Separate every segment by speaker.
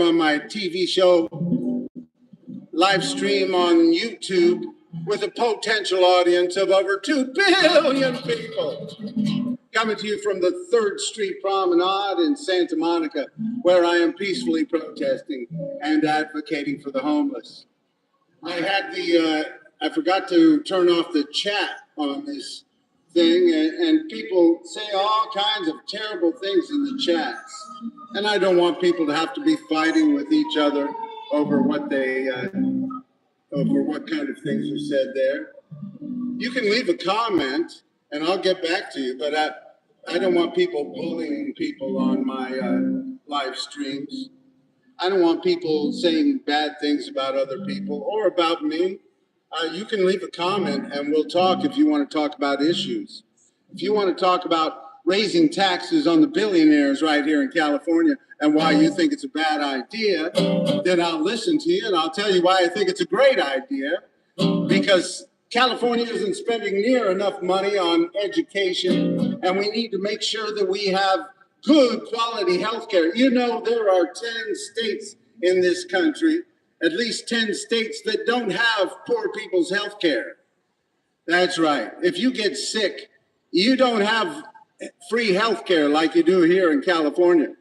Speaker 1: on my TV show live stream on YouTube with a potential audience of over 2 billion people. Coming to you from the 3rd Street Promenade in Santa Monica, where I am peacefully protesting and advocating for the homeless. I forgot to turn off the chat on this thing, and people say all kinds of terrible things in the chats. And I don't want people to have to be fighting with each other over what kind of things are said there. You can leave a comment and I'll get back to you, but I don't want people bullying people on my live streams. I don't want people saying bad things about other people or about me. You can leave a comment and we'll talk if you want to talk about issues. If you want to talk about raising taxes on the billionaires right here in California and why you think it's a bad idea, then I'll listen to you and I'll tell you why I think it's a great idea, because California isn't spending near enough money on education, and we need to make sure that we have good quality health care. You know, there are 10 states in this country, at least 10 states that don't have poor people's health care. That's right. If you get sick, you don't have free health care like you do here in California.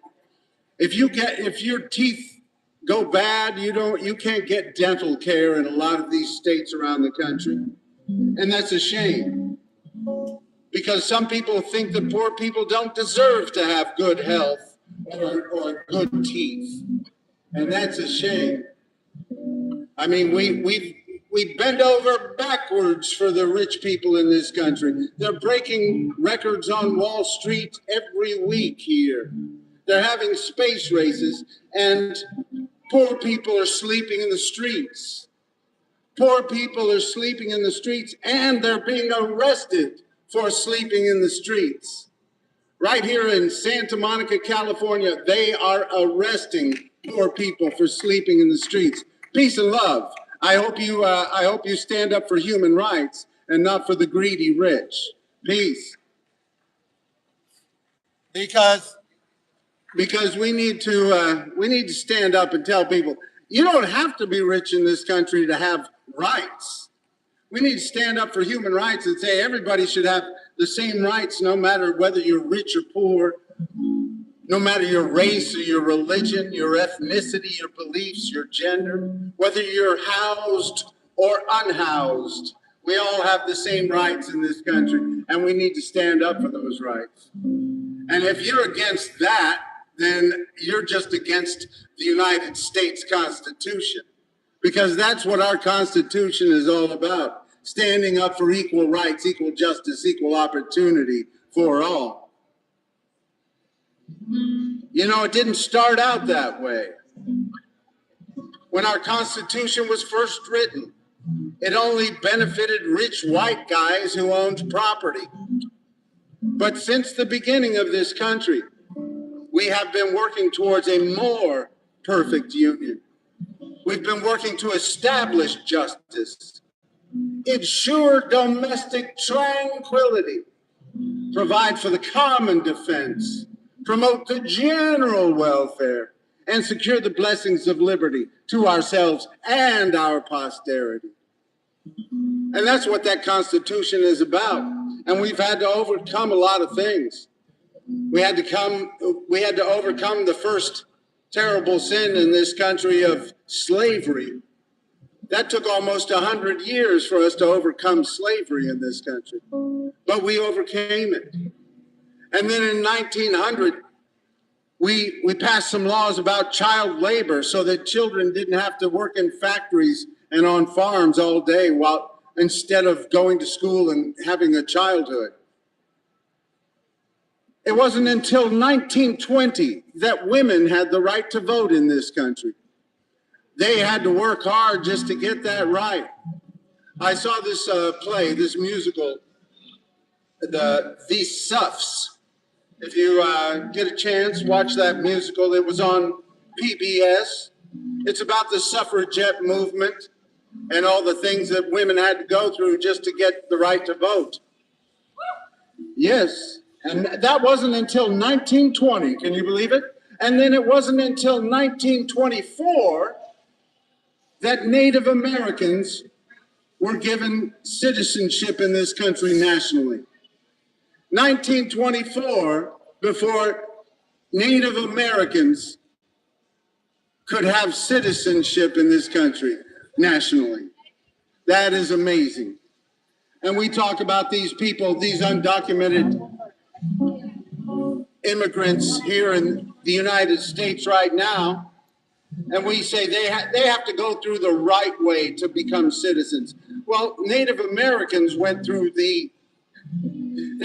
Speaker 1: If your teeth go bad, you can't get dental care in a lot of these states around the country. And that's a shame, because some people think that poor people don't deserve to have good health or good teeth. And that's a shame. I mean, we bend over backwards for the rich people in this country. They're breaking records on Wall Street every week here. They're having space races, and poor people are sleeping in the streets. Poor people are sleeping in the streets, and they're being arrested for sleeping in the streets. Right here in Santa Monica, California, they are arresting poor people for sleeping in the streets. Peace and love. I hope you stand up for human rights and not for the greedy rich. Peace. Because we need to stand up and tell people, you don't have to be rich in this country to have rights. We need to stand up for human rights and say everybody should have the same rights, no matter whether you're rich or poor, no matter your race or your religion, your ethnicity, your beliefs, your gender, whether you're housed or unhoused. We all have the same rights in this country, and we need to stand up for those rights. And if you're against that, then you're just against the United States Constitution, because that's what our Constitution is all about, standing up for equal rights, equal justice, equal opportunity for all. You know, it didn't start out that way. When our Constitution was first written, it only benefited rich white guys who owned property. But since the beginning of this country, we have been working towards a more perfect union. We've been working to establish justice, ensure domestic tranquility, provide for the common defense, promote the general welfare, and secure the blessings of liberty to ourselves and our posterity. And that's what that Constitution is about. And we've had to overcome a lot of things. We had to overcome the first terrible sin in this country of slavery. That took almost 100 years for us to overcome slavery in this country, but we overcame it. And then in 1900, we passed some laws about child labor so that children didn't have to work in factories and on farms all day instead of going to school and having a childhood. It wasn't until 1920 that women had the right to vote in this country. They had to work hard just to get that right. I saw this play, this musical, The Suffs. If you get a chance, watch that musical. It was on PBS. It's about the suffragette movement and all the things that women had to go through just to get the right to vote. Yes, and that wasn't until 1920, can you believe it? And then it wasn't until 1924 that Native Americans were given citizenship in this country nationally. 1924, before Native Americans could have citizenship in this country nationally. That is amazing. And we talk about these people, these undocumented immigrants here in the United States right now, and we say they have to go through the right way to become citizens. Well, Native Americans they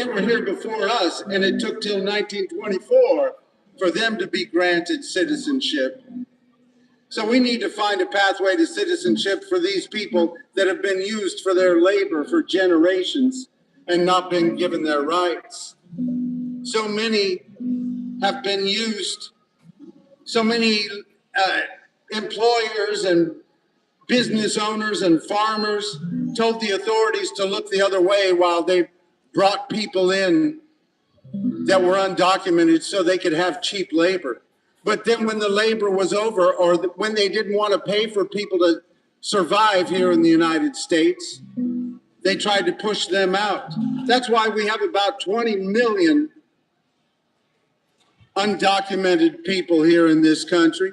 Speaker 1: were here before us, and it took till 1924 for them to be granted citizenship. So we need to find a pathway to citizenship for these people that have been used for their labor for generations and not been given their rights. So many have been used. So many employers and business owners and farmers told the authorities to look the other way while they brought people in that were undocumented so they could have cheap labor. But then when the labor was over, or when they didn't want to pay for people to survive here in the United States, they tried to push them out. That's why we have about 20 million undocumented people here in this country.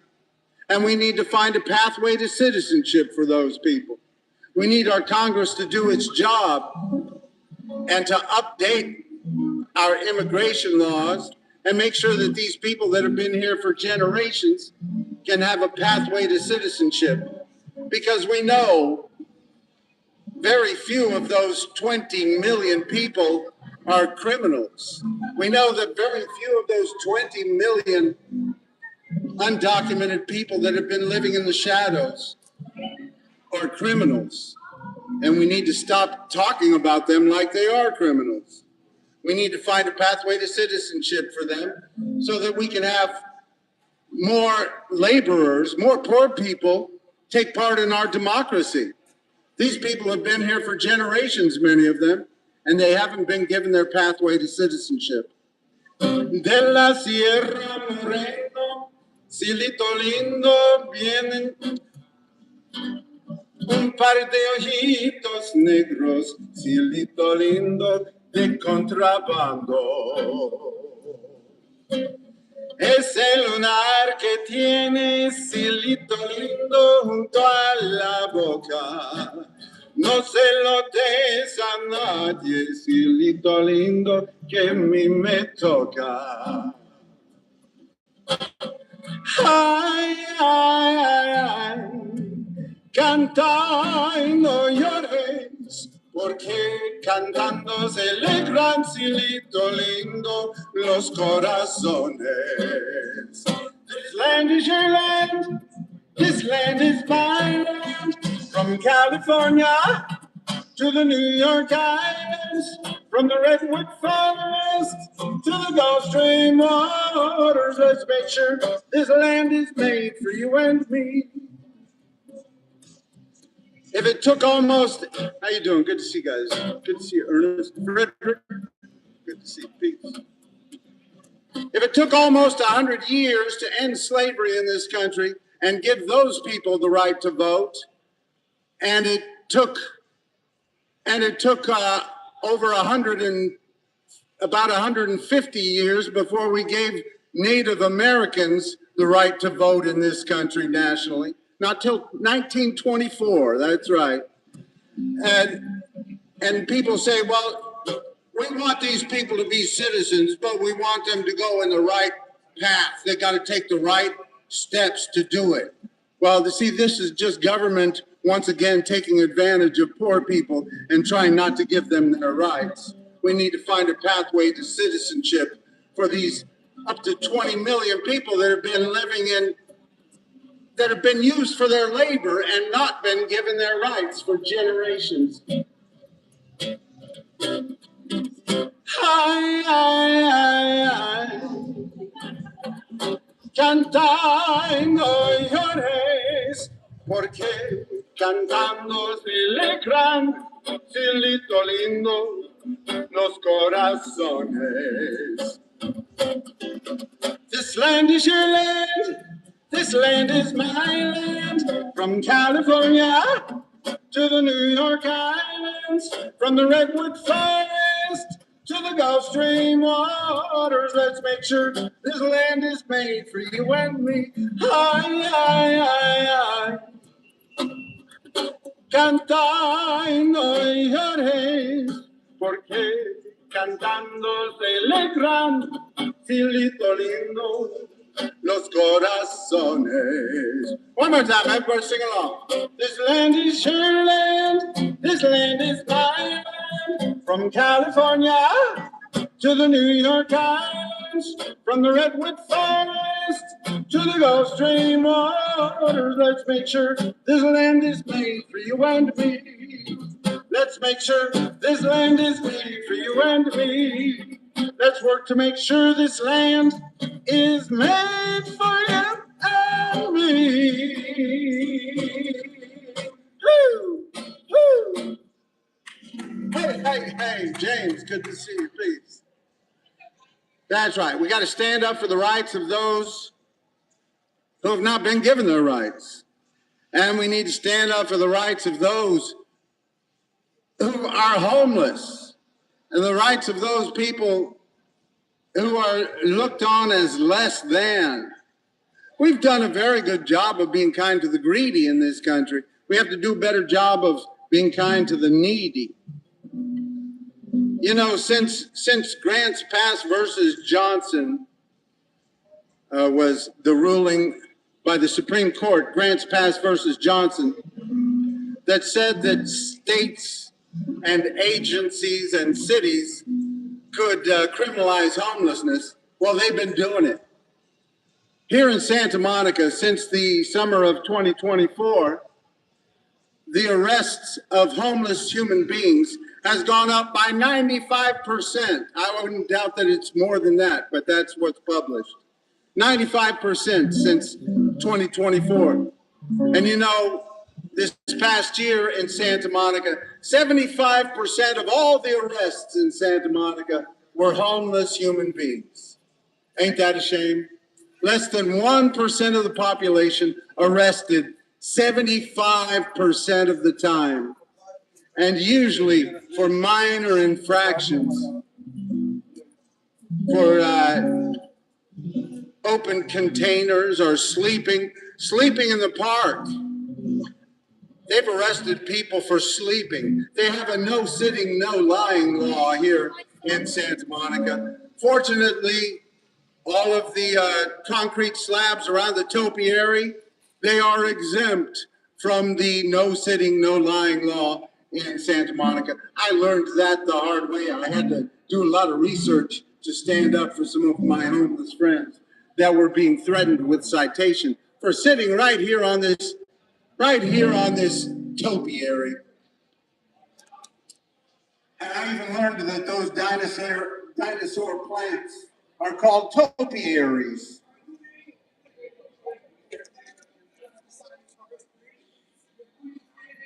Speaker 1: And we need to find a pathway to citizenship for those people. We need our Congress to do its job and to update our immigration laws and make sure that these people that have been here for generations can have a pathway to citizenship. Because we know very few of those 20 million people are criminals. We know that very few of those 20 million undocumented people that have been living in the shadows are criminals. And we need to stop talking about them like they are criminals. We need to find a pathway to citizenship for them so that we can have more laborers, more poor people take part in our democracy. These people have been here for generations, many of them, and they haven't been given their pathway to citizenship. De la Sierra Moreno, Cielito lindo, vienen un par de ojitos negros, cielito lindo de contrabando. Ese lunar que tiene cielito lindo junto a la boca, no se lo des a nadie, cielito lindo que a mí me toca. Ay, ay, ay, ay, canta y no llores, porque cantando se alegran, cielito lindo, los corazones. This land is your land, this land is my land, from California to the New York Islands, from the Redwood Forest to the Gulf Stream waters. Let's make sure this land is made for you and me. If it took almost, how you doing? Good to see you guys. Good to see you, Ernest. Frederick. Good to see you, Pete. If it took almost 100 years to end slavery in this country and give those people the right to vote, and it took over about 150 years before we gave Native Americans the right to vote in this country nationally. Not till 1924, that's right. And people say, well, we want these people to be citizens, but we want them to go in the right path. They got to take the right steps to do it. Well, see, this is just government once again taking advantage of poor people and trying not to give them their rights. We need to find a pathway to citizenship for these up to 20 million people that have been living in, that have been used for their labor and not been given their rights for generations. Ay, ay, ay, ay. Canta y no llores, porque cantando se alegran, cielito lindo, los corazones. This land is your land. This land is my land. From California to the New York Islands, from the Redwood Forest to the Gulf Stream waters. Let's make sure this land is made for you and me. Ay, ay, ay, ay. Cantando y lloréis, porque cantando se alegran, cielito lindo, los corazones. One more time, everybody sing along. This land is your land, this land is my land. From California to the New York Islands, from the Redwood Forest to the Gulf Stream waters. Let's make sure this land is made for you and me. Let's make sure this land is made for you and me. Let's work to make sure this land is made for you and me. Woo! Woo! Hey, hey, hey, James, good to see you, please. That's right. We got to stand up for the rights of those who have not been given their rights. And we need to stand up for the rights of those who are homeless and the rights of those people who are looked on as less than. We've done a very good job of being kind to the greedy in this country. We have to do a better job of being kind to the needy. You know, since Grants Pass versus Johnson was the ruling by the Supreme Court, Grants Pass versus Johnson, that said that states and agencies and cities could criminalize homelessness. Well, they've been doing it. Here in Santa Monica, since the summer of 2024, the arrests of homeless human beings has gone up by 95%. I wouldn't doubt that it's more than that, but that's what's published. 95% since 2024. And you know, this past year in Santa Monica, 75% of all the arrests in Santa Monica were homeless human beings. Ain't that a shame? Less than 1% of the population arrested 75% of the time, and usually for minor infractions, for open containers or sleeping in the park. They've arrested people for sleeping. They have a no sitting, no lying law here in Santa Monica. Fortunately, all of the concrete slabs around the topiary, they are exempt from the no sitting, no lying law in Santa Monica. I learned that the hard way. I had to do a lot of research to stand up for some of my homeless friends that were being threatened with citation for sitting right here on this topiary. And I even learned that those dinosaur plants are called topiaries.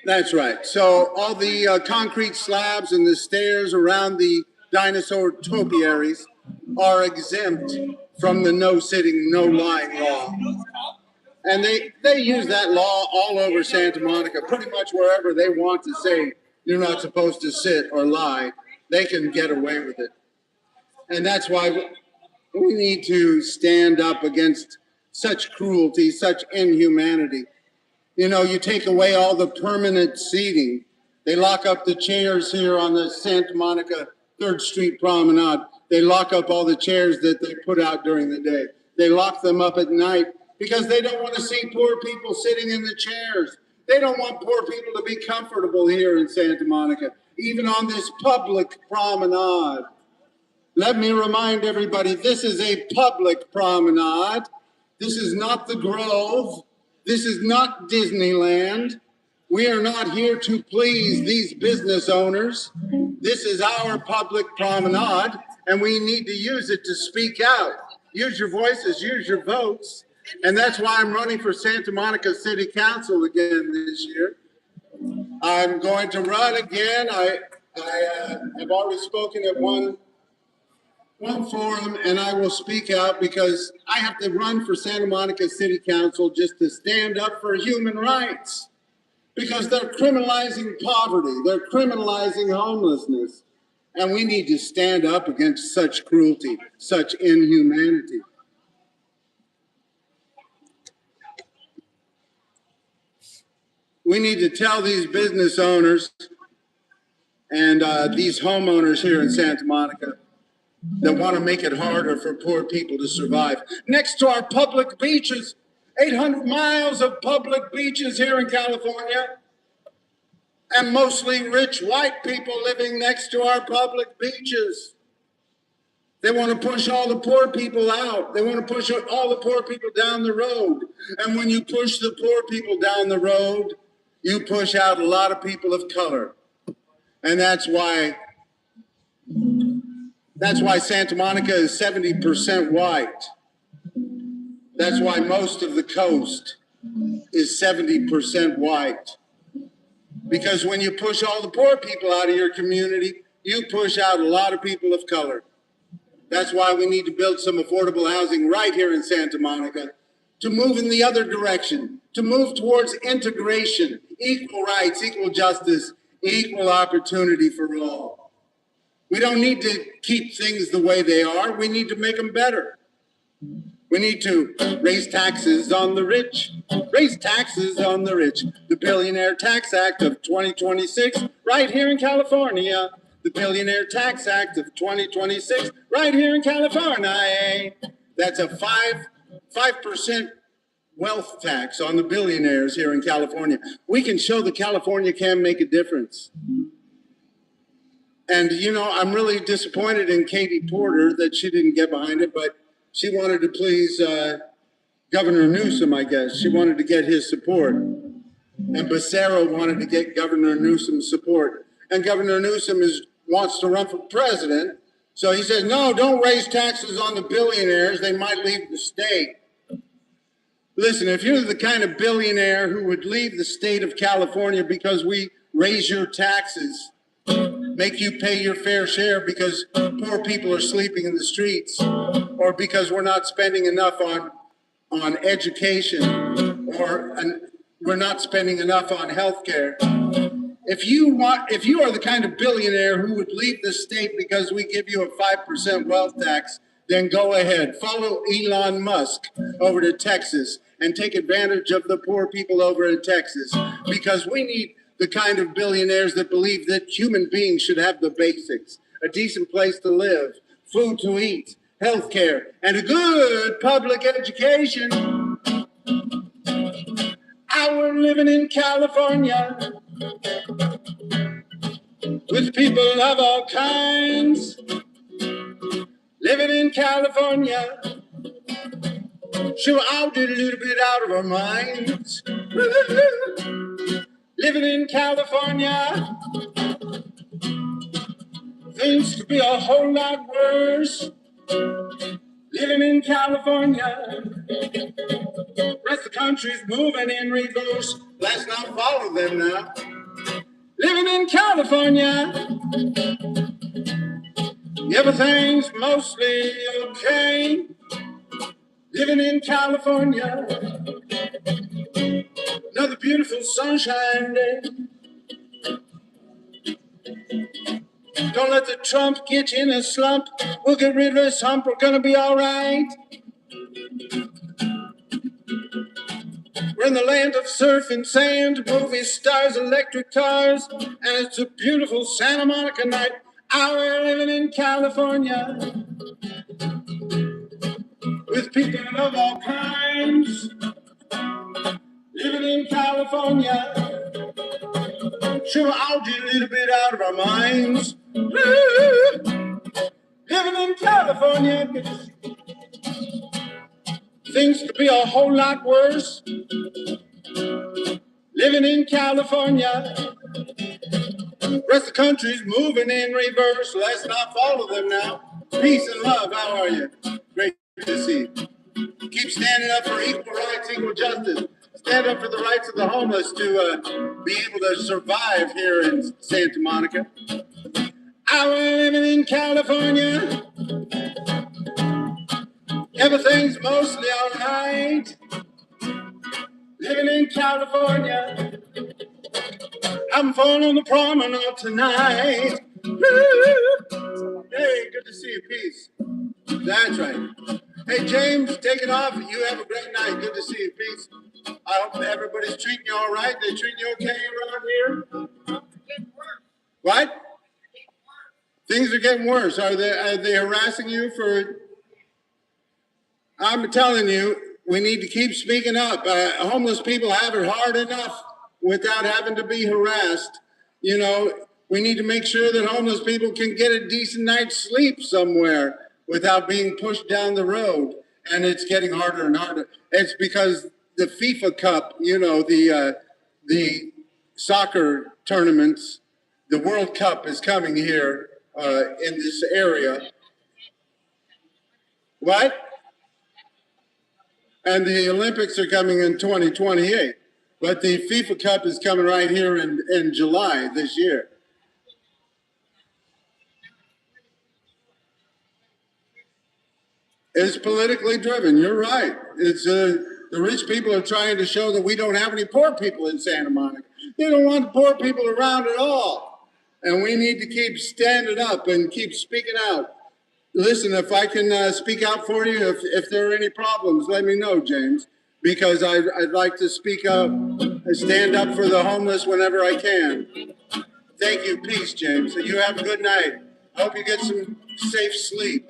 Speaker 1: That's right. So all the concrete slabs and the stairs around the dinosaur topiaries are exempt from the no sitting, no lying law. And they use that law all over Santa Monica, pretty much wherever they want to say you're not supposed to sit or lie, they can get away with it. And that's why we need to stand up against such cruelty, such inhumanity. You know, you take away all the permanent seating. They lock up the chairs here on the Santa Monica 3rd Street Promenade. They lock up all the chairs that they put out during the day. They lock them up at night because they don't want to see poor people sitting in the chairs. They don't want poor people to be comfortable here in Santa Monica, even on this public promenade. Let me remind everybody, this is a public promenade. This is not the Grove. This is not Disneyland. We are not here to please these business owners. This is our public promenade, and we need to use it to speak out. Use your voices, use your votes. And that's why I'm running for Santa Monica City Council again this year. I'm going to run again. I have already spoken at one one forum, and I will speak out because I have to run for Santa Monica City Council just to stand up for human rights. Because they're criminalizing poverty, they're criminalizing homelessness, and we need to stand up against such cruelty, such inhumanity. We need to tell these business owners and these homeowners here in Santa Monica that want to make it harder for poor people to survive. Next to our public beaches, 800 miles of public beaches here in California, and mostly rich white people living next to our public beaches. They want to push all the poor people out. They want to push all the poor people down the road. And when you push the poor people down the road, you push out a lot of people of color. And that's why Santa Monica is 70% white. That's why most of the coast is 70% white. Because when you push all the poor people out of your community, you push out a lot of people of color. That's why we need to build some affordable housing right here in Santa Monica to move in the other direction, to move towards integration, equal rights, equal justice, equal opportunity for all. We don't need to keep things the way they are. We need to make them better. We need to raise taxes on the rich, raise taxes on the rich. The Billionaire Tax Act of 2026, right here in California. The Billionaire Tax Act of 2026, right here in California. That's a 5% wealth tax on the billionaires here in California. We can show that California can make a difference. And, you know, I'm really disappointed in Katie Porter that she didn't get behind it, but she wanted to please Governor Newsom, I guess. She wanted to get his support. And Becerra wanted to get Governor Newsom's support. And Governor Newsom wants to run for president. So he says, no, don't raise taxes on the billionaires. They might leave the state. Listen, if you're the kind of billionaire who would leave the state of California because we raise your taxes, make you pay your fair share because poor people are sleeping in the streets, or because we're not spending enough on education, or we're not spending enough on health care. If you are the kind of billionaire who would leave the state because we give you a 5% wealth tax, then go ahead. Follow Elon Musk over to Texas and take advantage of the poor people over in Texas, because we need the kind of billionaires that believe that human beings should have the basics: a decent place to live, food to eat, health care, and a good public education. We're living in California with people of all kinds. Living in California, sure, I'll do a little bit out of our minds. Living in California, things could be a whole lot worse. Living in California, rest of the country's moving in reverse. Let's not follow them now. Living in California, everything's mostly okay. Living in California, another beautiful sunshine day. Don't let the Trump get you in a slump. We'll get rid of this hump. We're gonna be all right. We're in the land of surf and sand, movie stars, electric cars, and it's a beautiful Santa Monica night. We're living in California with people of all kinds. Living in California, sure, I'll do a little bit out of our minds. Living in California, things could be a whole lot worse. Living in California, rest of the country's moving in reverse. Let's not follow them now. Peace and love, how are you? Great to see you. Keep standing up for equal rights, equal justice. Stand up for the rights of the homeless to be able to survive here in Santa Monica. We're living in California Everything's mostly all right. Living in California, I'm falling on the promenade tonight. Woo! Hey, good to see you. Peace. That's right. Hey, James, take it off. You have a great night. Good to see you. Peace. I hope everybody's treating you all right. They treating you okay around here? What? Things are getting worse. Are they harassing you for? I'm telling you, we need to keep speaking up. Homeless people have it hard enough without having to be harassed. You know, we need to make sure that homeless people can get a decent night's sleep somewhere without being pushed down the road. And it's getting harder and harder. It's because the FIFA Cup, you know, the soccer tournaments, the World Cup is coming here in this area. What? And the Olympics are coming in 2028. But the FIFA Cup is coming right here in July this year. It's politically driven. You're right. It's the rich people are trying to show that we don't have any poor people in Santa Monica. They don't want poor people around at all. And we need to keep standing up and keep speaking out. Listen, if I can speak out for you, if there are any problems, let me know, James, because I'd like to speak up and stand up for the homeless whenever I can. Thank you. Peace, James. So you have a good night. Hope you get some safe sleep.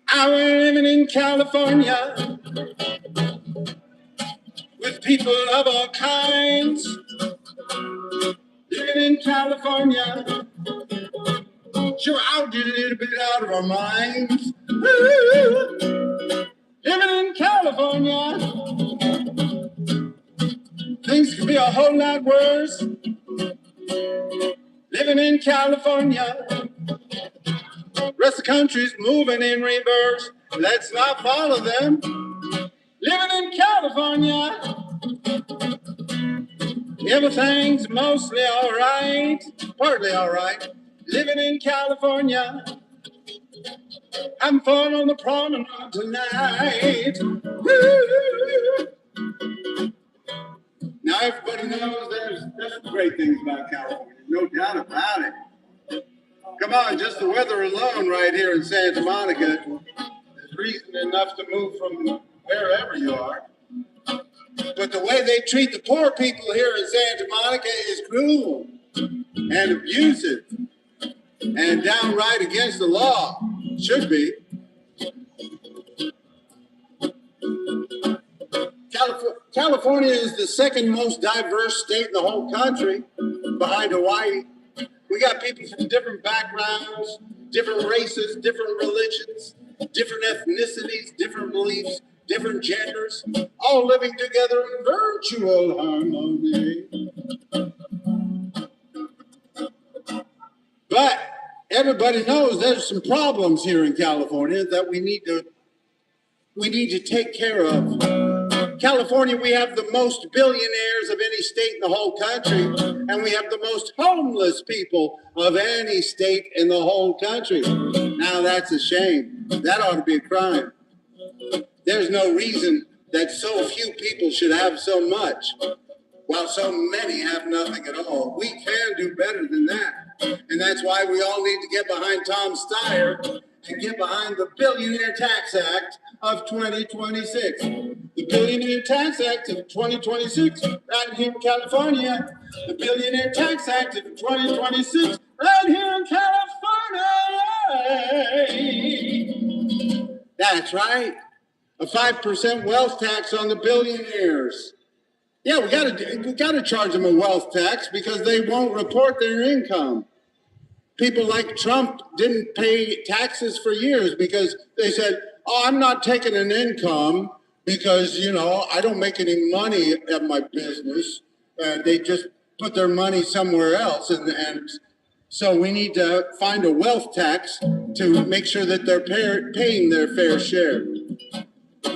Speaker 1: I'm living in California with people of all kinds. Living in California, sure I'll get a little bit out of our minds. Woo! Living in California, things could be a whole lot worse. Living in California, rest of the country's moving in reverse. Let's not follow them. Living in California, everything's mostly all right, partly all right. Living in California, I'm falling on the promenade tonight. Woo! Now everybody knows there's some great things about California, no doubt about it. Come on, just the weather alone right here in Santa Monica is reason enough to move from wherever you are. But the way they treat the poor people here in Santa Monica is cruel and abusive and downright against the law. Should be. California is the second most diverse state in the whole country, behind Hawaii. We got people from different backgrounds, different races, different religions, different ethnicities, different beliefs, different genders, all living together in virtual harmony. But everybody knows there's some problems here in California that we need to take care of. California, we have the most billionaires of any state in the whole country, and we have the most homeless people of any state in the whole country. Now that's a shame. That ought to be a crime. There's no reason that so few people should have so much, while so many have nothing at all. We can do better than that. And that's why we all need to get behind Tom Steyer and get behind the Billionaire Tax Act of 2026. The Billionaire Tax Act of 2026, right here in California. The Billionaire Tax Act of 2026, right here in California. That's right. A 5% wealth tax on the billionaires. Yeah, we gotta charge them a wealth tax because they won't report their income. People like Trump didn't pay taxes for years because they said, "Oh, I'm not taking an income because I don't make any money at my business." They just put their money somewhere else, and so we need to find a wealth tax to make sure that they're paying their fair share.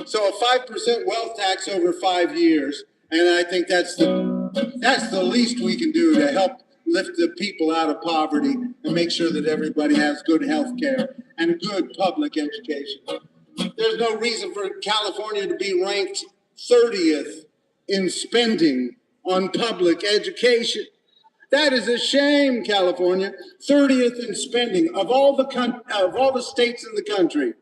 Speaker 1: So a 5% wealth tax over 5 years. And I think that's the least we can do to help lift the people out of poverty and make sure that everybody has good health care and good public education. There's no reason for California to be ranked 30th in spending on public education. That is a shame, California. 30th in spending of all the states in the country.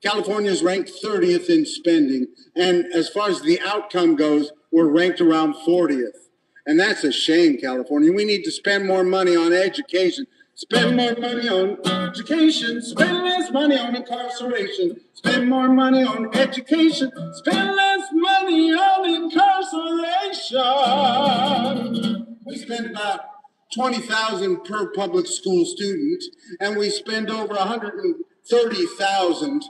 Speaker 1: California is ranked 30th in spending, and as far as the outcome goes, we're ranked around 40th. And that's a shame, California. We need to spend more money on education. Spend more money on education. Spend less money on incarceration. Spend more money on education. Spend less money on incarceration. We spend about $20,000 per public school student, and we spend over $130,000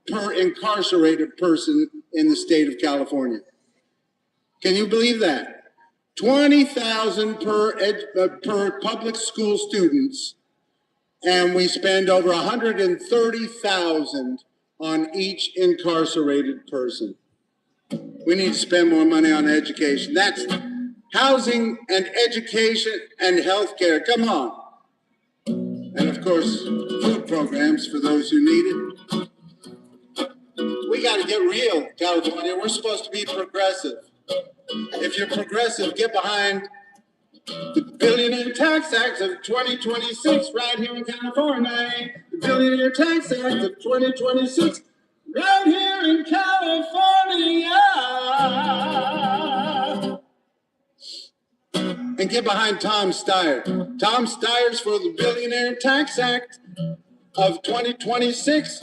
Speaker 1: per incarcerated person in the state of California. Can you believe that? $20,000 per public school students, and we spend over $130,000 on each incarcerated person. We need to spend more money on education. That's housing and education and healthcare. Come on. And of course, food programs for those who need it. We got to get real, California. We're supposed to be progressive. If you're progressive, get behind the Billionaire Tax Act of 2026 right here in California. The Billionaire Tax Act of 2026 right here in California. And get behind Tom Steyer. Tom Steyer's for the Billionaire Tax Act of 2026.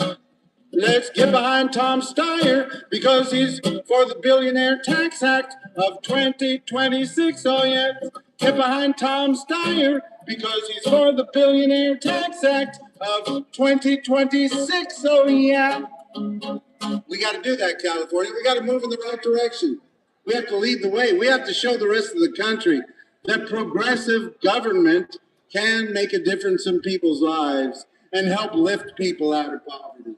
Speaker 1: Let's get behind Tom Steyer because he's for the Billionaire Tax Act of 2026. Oh, yes. Get behind Tom Steyer because he's for the Billionaire Tax Act of 2026. Oh, yeah. We got to do that, California. We got to move in the right direction. We have to lead the way. We have to show the rest of the country that progressive government can make a difference in people's lives and help lift people out of poverty.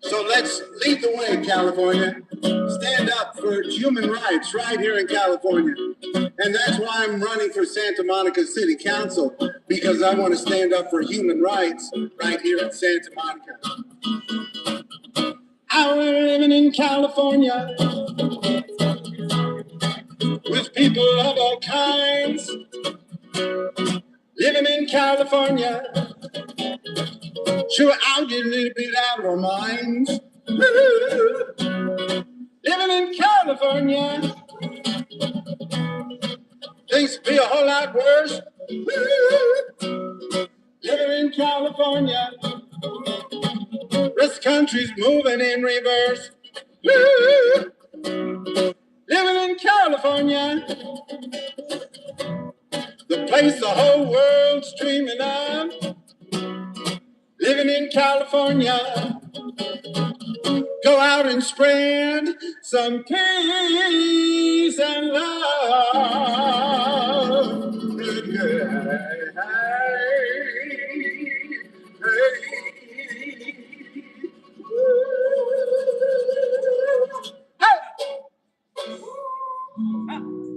Speaker 1: So let's lead the way, California. Stand up for human rights right here in California. And that's why I'm running for Santa Monica City Council, because I want to stand up for human rights right here in Santa Monica. I'm living in California with people of all kinds. Living in California, sure, I'll get a little bit out of our minds. Living in California, things be a whole lot worse. Living in California, rest of the country's moving in reverse. Living in California, the place the whole world's dreaming of. Living in California, go out and spread some peace and love.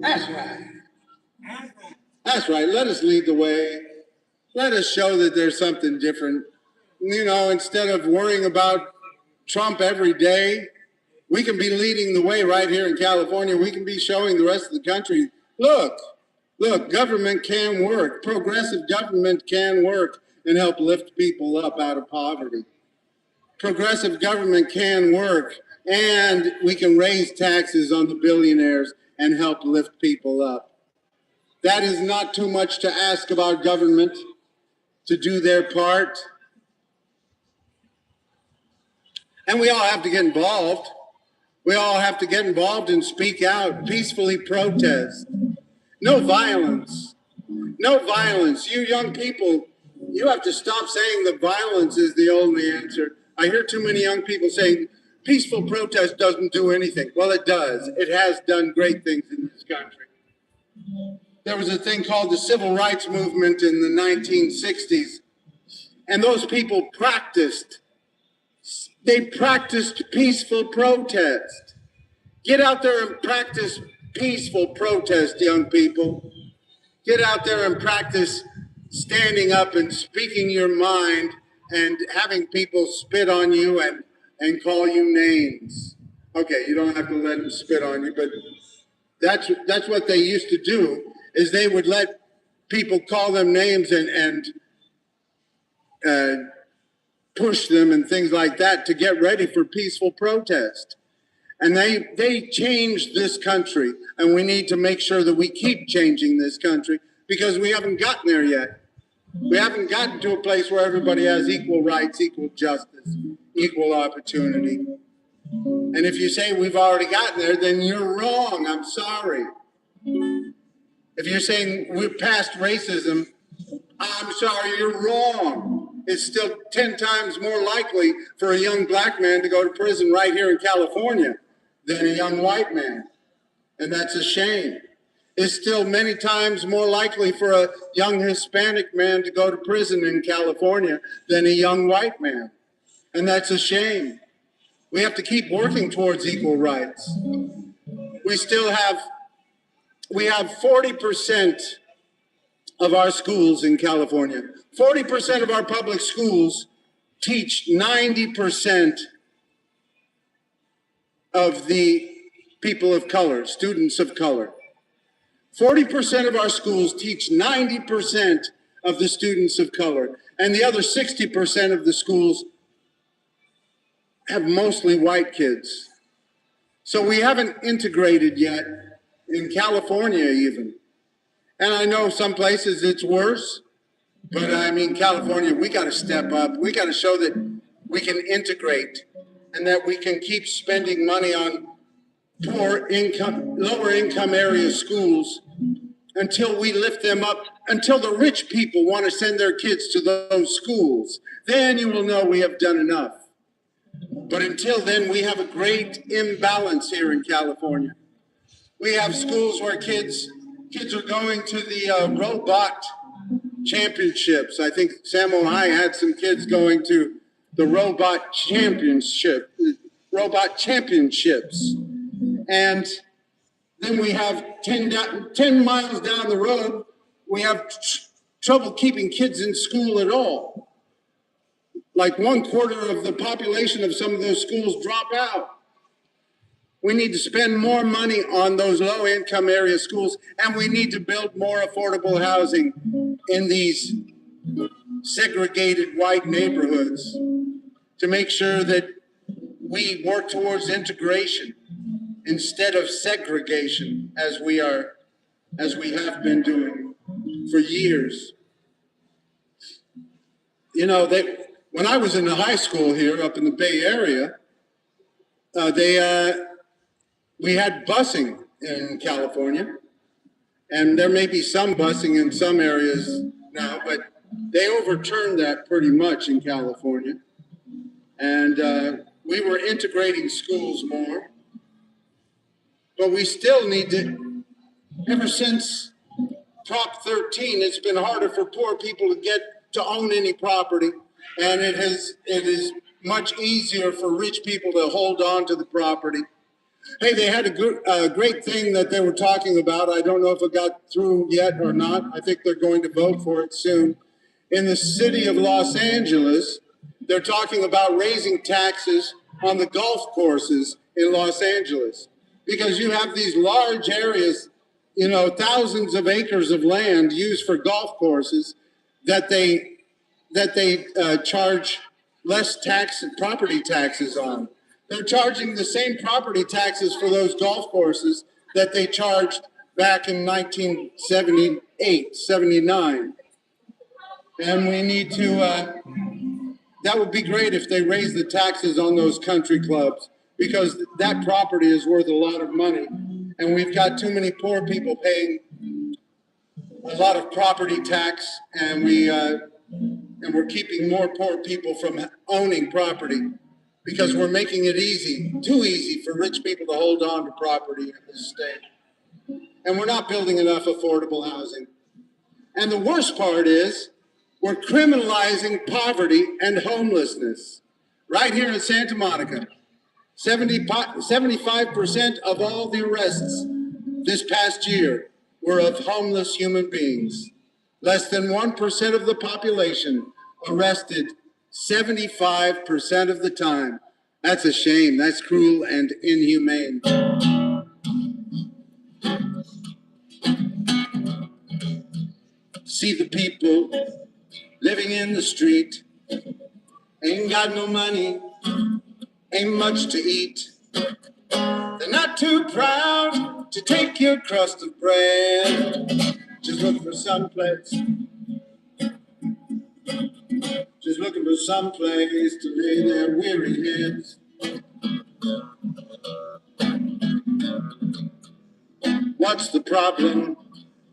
Speaker 1: That's right. That's right. Let us lead the way. Let us show that there's something different. You know, instead of worrying about Trump every day, we can be leading the way right here in California. We can be showing the rest of the country, look, government can work. Progressive government can work and help lift people up out of poverty. Progressive government can work, and we can raise taxes on the billionaires and help lift people up. That is not too much to ask about government to do their part. And we all have to get involved. We all have to get involved and speak out, peacefully protest. No violence. No violence. You young people, you have to stop saying that violence is the only answer. I hear too many young people saying peaceful protest doesn't do anything. Well, it does. It has done great things in this country. There was a thing called the Civil Rights Movement in the 1960s, and those people practiced. They practiced peaceful protest. Get out there and practice peaceful protest, young people. Get out there and practice standing up and speaking your mind and having people spit on you and call you names. Okay, you don't have to let them spit on you, but that's what they used to do, is they would let people call them names and push them and things like that to get ready for peaceful protest. And they changed this country, and we need to make sure that we keep changing this country, because we haven't gotten there yet. We haven't gotten to a place where everybody has equal rights, equal justice, equal opportunity. And if you say we've already gotten there, then you're wrong. I'm sorry. If you're saying we're past racism, I'm sorry, you're wrong. It's still 10 times more likely for a young black man to go to prison right here in California than a young white man. And that's a shame. It's still many times more likely for a young Hispanic man to go to prison in California than a young white man. And that's a shame. We have to keep working towards equal rights. We have 40% of our schools in California. 40% of our public schools teach 90% of the people of color, students of color. 40% of our schools teach 90% of the students of color, and the other 60% of the schools have mostly white kids. So we haven't integrated yet in California even. And I know some places it's worse, but I mean, California, we got to step up. We got to show that we can integrate and that we can keep spending money on lower income area schools until we lift them up, until the rich people want to send their kids to those schools. Then you will know we have done enough. But until then, we have a great imbalance here in California. We have schools where kids are going to the robot championships. I think Samo High had some kids going to the robot championships. And then we have 10 miles down the road, we have trouble keeping kids in school at all. Like 1/4 of the population of some of those schools drop out. We need to spend more money on those low-income area schools, and we need to build more affordable housing in these segregated white neighborhoods to make sure that we work towards integration instead of segregation, as we have been doing for years. You know, when I was in the high school here up in the Bay Area, we had busing in California, and there may be some busing in some areas now, but they overturned that pretty much in California. And we were integrating schools more, but we still need to, ever since Prop 13, it's been harder for poor people to get to own any property, and it is much easier for rich people to hold on to the property. Hey, they had a great thing that they were talking about. I don't know if it got through yet or not. I think they're going to vote for it soon. In the city of Los Angeles, they're talking about raising taxes on the golf courses in Los Angeles, because you have these large areas, you know, thousands of acres of land used for golf courses that they charge less property taxes on. They're charging the same property taxes for those golf courses that they charged back in 1978, 79. And we need to, that would be great if they raised the taxes on those country clubs, because that property is worth a lot of money. And we've got too many poor people paying a lot of property tax, and we're keeping more poor people from owning property, because we're making it too easy for rich people to hold on to property in this state. And we're not building enough affordable housing. And the worst part is we're criminalizing poverty and homelessness. Right here in Santa Monica, 75% of all the arrests this past year were of homeless human beings. Less than 1% of the population arrested 75% of the time. That's a shame. That's cruel and inhumane. See the people living in the street, ain't got no money, ain't much to eat. They're not too proud to take your crust of bread. Just look for someplace. Just looking for someplace to lay their weary heads. What's the problem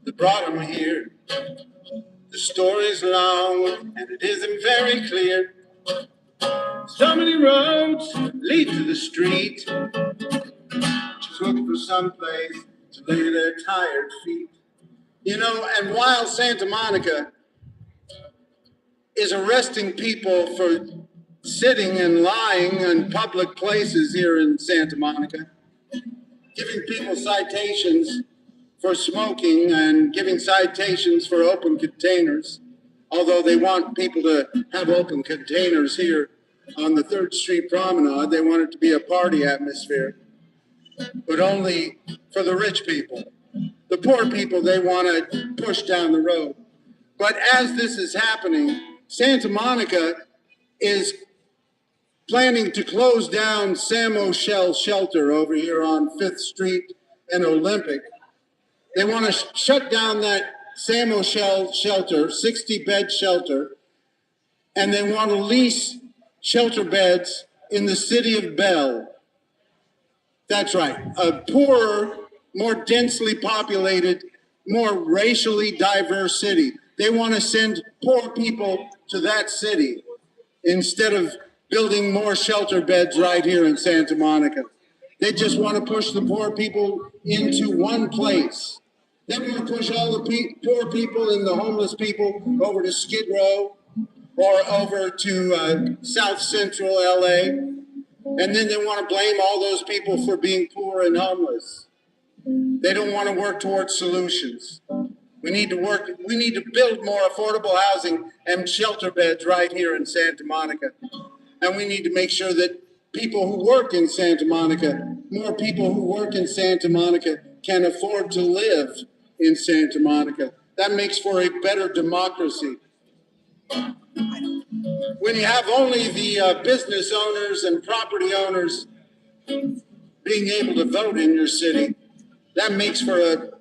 Speaker 1: that brought them here? The story's long and it isn't very clear. So many roads lead to the street. Just looking for someplace to lay their tired feet. You know, and while Santa Monica is arresting people for sitting and lying in public places here in Santa Monica, giving people citations for smoking and giving citations for open containers, although they want people to have open containers here on the 3rd Street Promenade. They want it to be a party atmosphere, but only for the rich people. The poor people, they want to push down the road. But as this is happening, Santa Monica is planning to close down Sam O'Shell Shelter over here on 5th Street and Olympic. They want to shut down that Sam O'Shell Shelter, 60-bed shelter, and they want to lease shelter beds in the city of Bell. That's right, a poorer, more densely populated, more racially diverse city. They want to send poor people to that city instead of building more shelter beds right here in Santa Monica. They just want to push the poor people into one place. They want to push all the poor people and the homeless people over to Skid Row or over to South Central LA. And then they want to blame all those people for being poor and homeless. They don't want to work towards solutions. We need to build more affordable housing and shelter beds right here in Santa Monica. And we need to make sure that people who work in Santa Monica, more people who work in Santa Monica can afford to live in Santa Monica. That makes for a better democracy. When you have only the business owners and property owners being able to vote in your city, that makes for an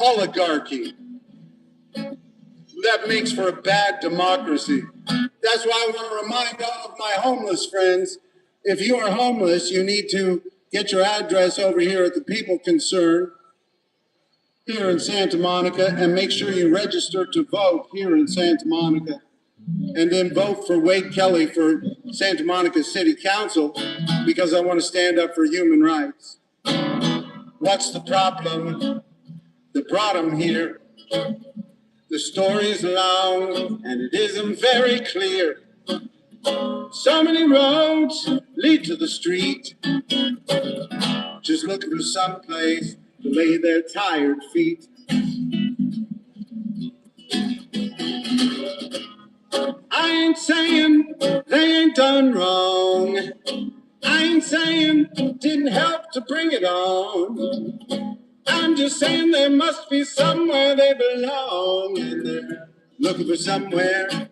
Speaker 1: oligarchy. That makes for a bad democracy. That's why I want to remind all of my homeless friends, if you are homeless, you need to get your address over here at the People Concern here in Santa Monica and make sure you register to vote here in Santa Monica. And then vote for Wade Kelley for Santa Monica City Council because I want to stand up for human rights. What's the problem that brought him here? The story's long and it isn't very clear. So many roads lead to the street. Just looking for some place to lay their tired feet. I ain't saying they ain't done wrong. I ain't saying didn't help to bring it on. I'm just saying there must be somewhere they belong. And they're looking for somewhere,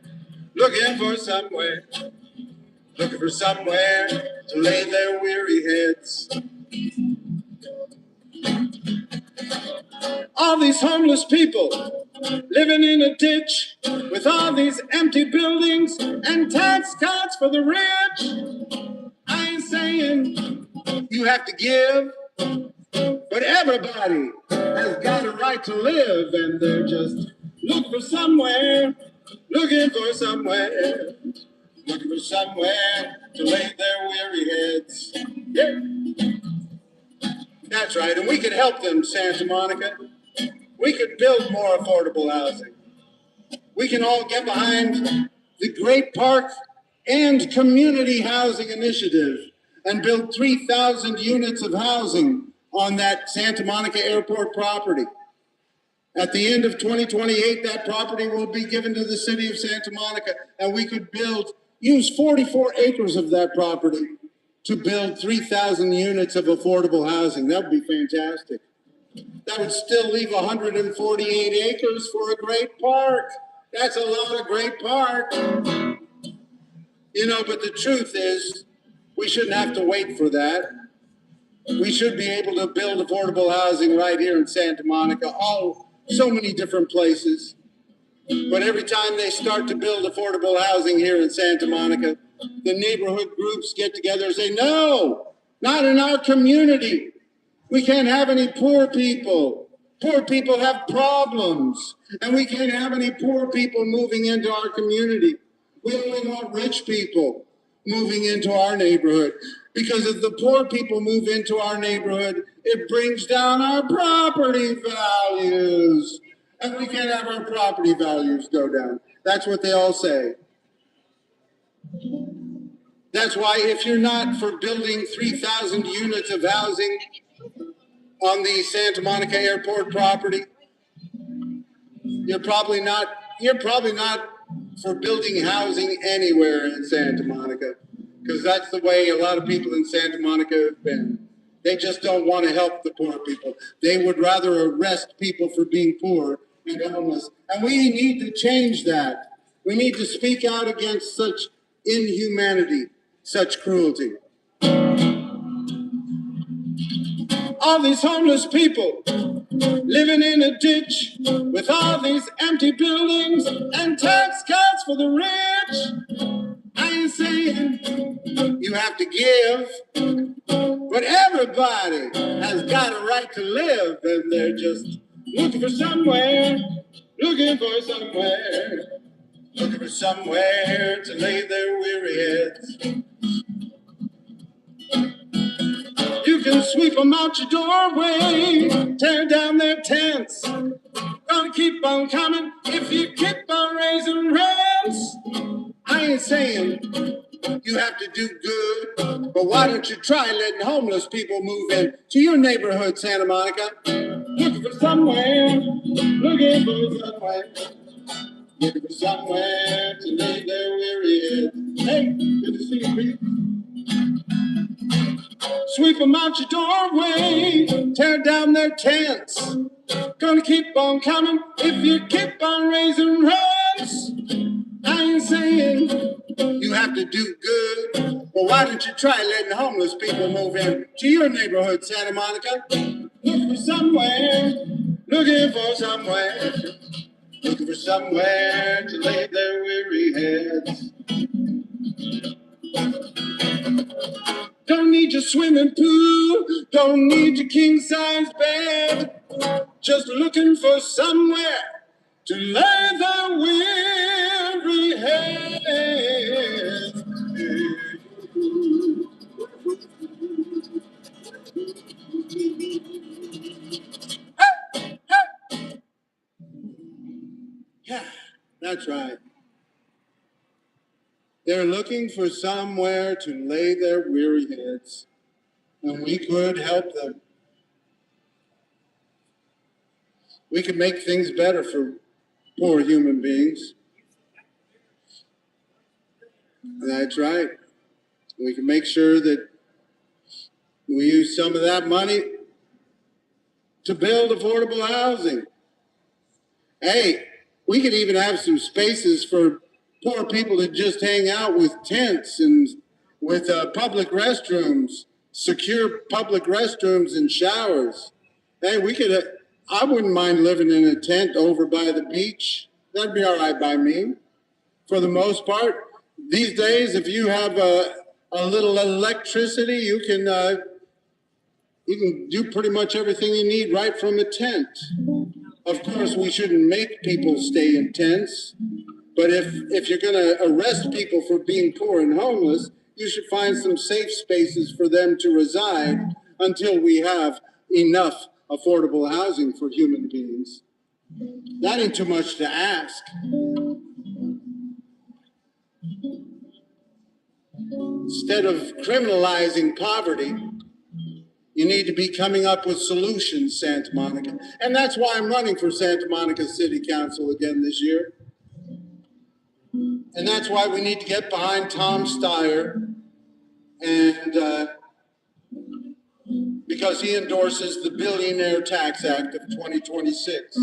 Speaker 1: looking for somewhere, looking for somewhere to lay their weary heads. All these homeless people living in a ditch with all these empty buildings and tax cuts for the rich. I ain't saying you have to give, but everybody has got a right to live, and they're just looking for somewhere, looking for somewhere, looking for somewhere to lay their weary heads. Yeah. That's right, and we could help them, Santa Monica. We could build more affordable housing. We can all get behind the Great Park and Community Housing Initiative and build 3,000 units of housing on that Santa Monica Airport property. At the end of 2028, that property will be given to the city of Santa Monica, and we could use 44 acres of that property to build 3,000 units of affordable housing. That would be fantastic. That would still leave 148 acres for a great park. That's a lot of great park. You know, but the truth is, we shouldn't have to wait for that. We should be able to build affordable housing right here in Santa Monica, so many different places. But every time they start to build affordable housing here in Santa Monica, the neighborhood groups get together and say, no, not in our community. We can't have any poor people. Poor people have problems, and we can't have any poor people moving into our community. We only want rich people moving into our neighborhood, because if the poor people move into our neighborhood, it brings down our property values, and we can't have our property values go down. That's what they all say. That's why if you're not for building 3,000 units of housing on the Santa Monica Airport property, you're probably not for building housing anywhere in Santa Monica, because that's the way a lot of people in Santa Monica have been. They just don't want to help the poor people. They would rather arrest people for being poor and homeless. And we need to change that. We need to speak out against such inhumanity, such cruelty. All these homeless people living in a ditch with all these empty buildings and tax cuts for the rich. I ain't saying you have to give, but everybody has got a right to live, and they're just looking for somewhere to lay their weary heads. You can sweep them out your doorway, tear down their tents. Gonna keep on coming if you keep on raising rents. I ain't saying you have to do good, but why don't you try letting homeless people move in to your neighborhood, Santa Monica? Looking for somewhere to lay their weary heads. Hey, good to see you, people. Sweep them out your doorway, tear down their tents. Gonna keep on coming if you keep on raising rents. I ain't saying you have to do good, but why don't you try letting homeless people move in to your neighborhood, Santa Monica? Looking for somewhere to lay their weary heads. Don't need your swimming pool, don't need your king-size bed. Just looking for somewhere to lay their weary heads. Hey, hey. Yeah, that's right. They're looking for somewhere to lay their weary heads, and we could help them. We could make things better for poor human beings. That's right. We can make sure that we use some of that money to build affordable housing. Hey, we could even have some spaces for poor people to just hang out with tents and with public restrooms, secure public restrooms and showers. Hey, I wouldn't mind living in a tent over by the beach. That'd be all right by me. For the most part, these days, if you have a little electricity, you can do pretty much everything you need right from a tent. Of course, we shouldn't make people stay in tents, but if you're going to arrest people for being poor and homeless, you should find some safe spaces for them to reside until we have enough affordable housing for human beings. That ain't too much to ask. Instead of criminalizing poverty, You need to be coming up with solutions, Santa Monica. And that's why I'm running for Santa Monica City Council again this year. And that's why we need to get behind Tom Steyer, and because he endorses the Billionaire Tax Act of 2026.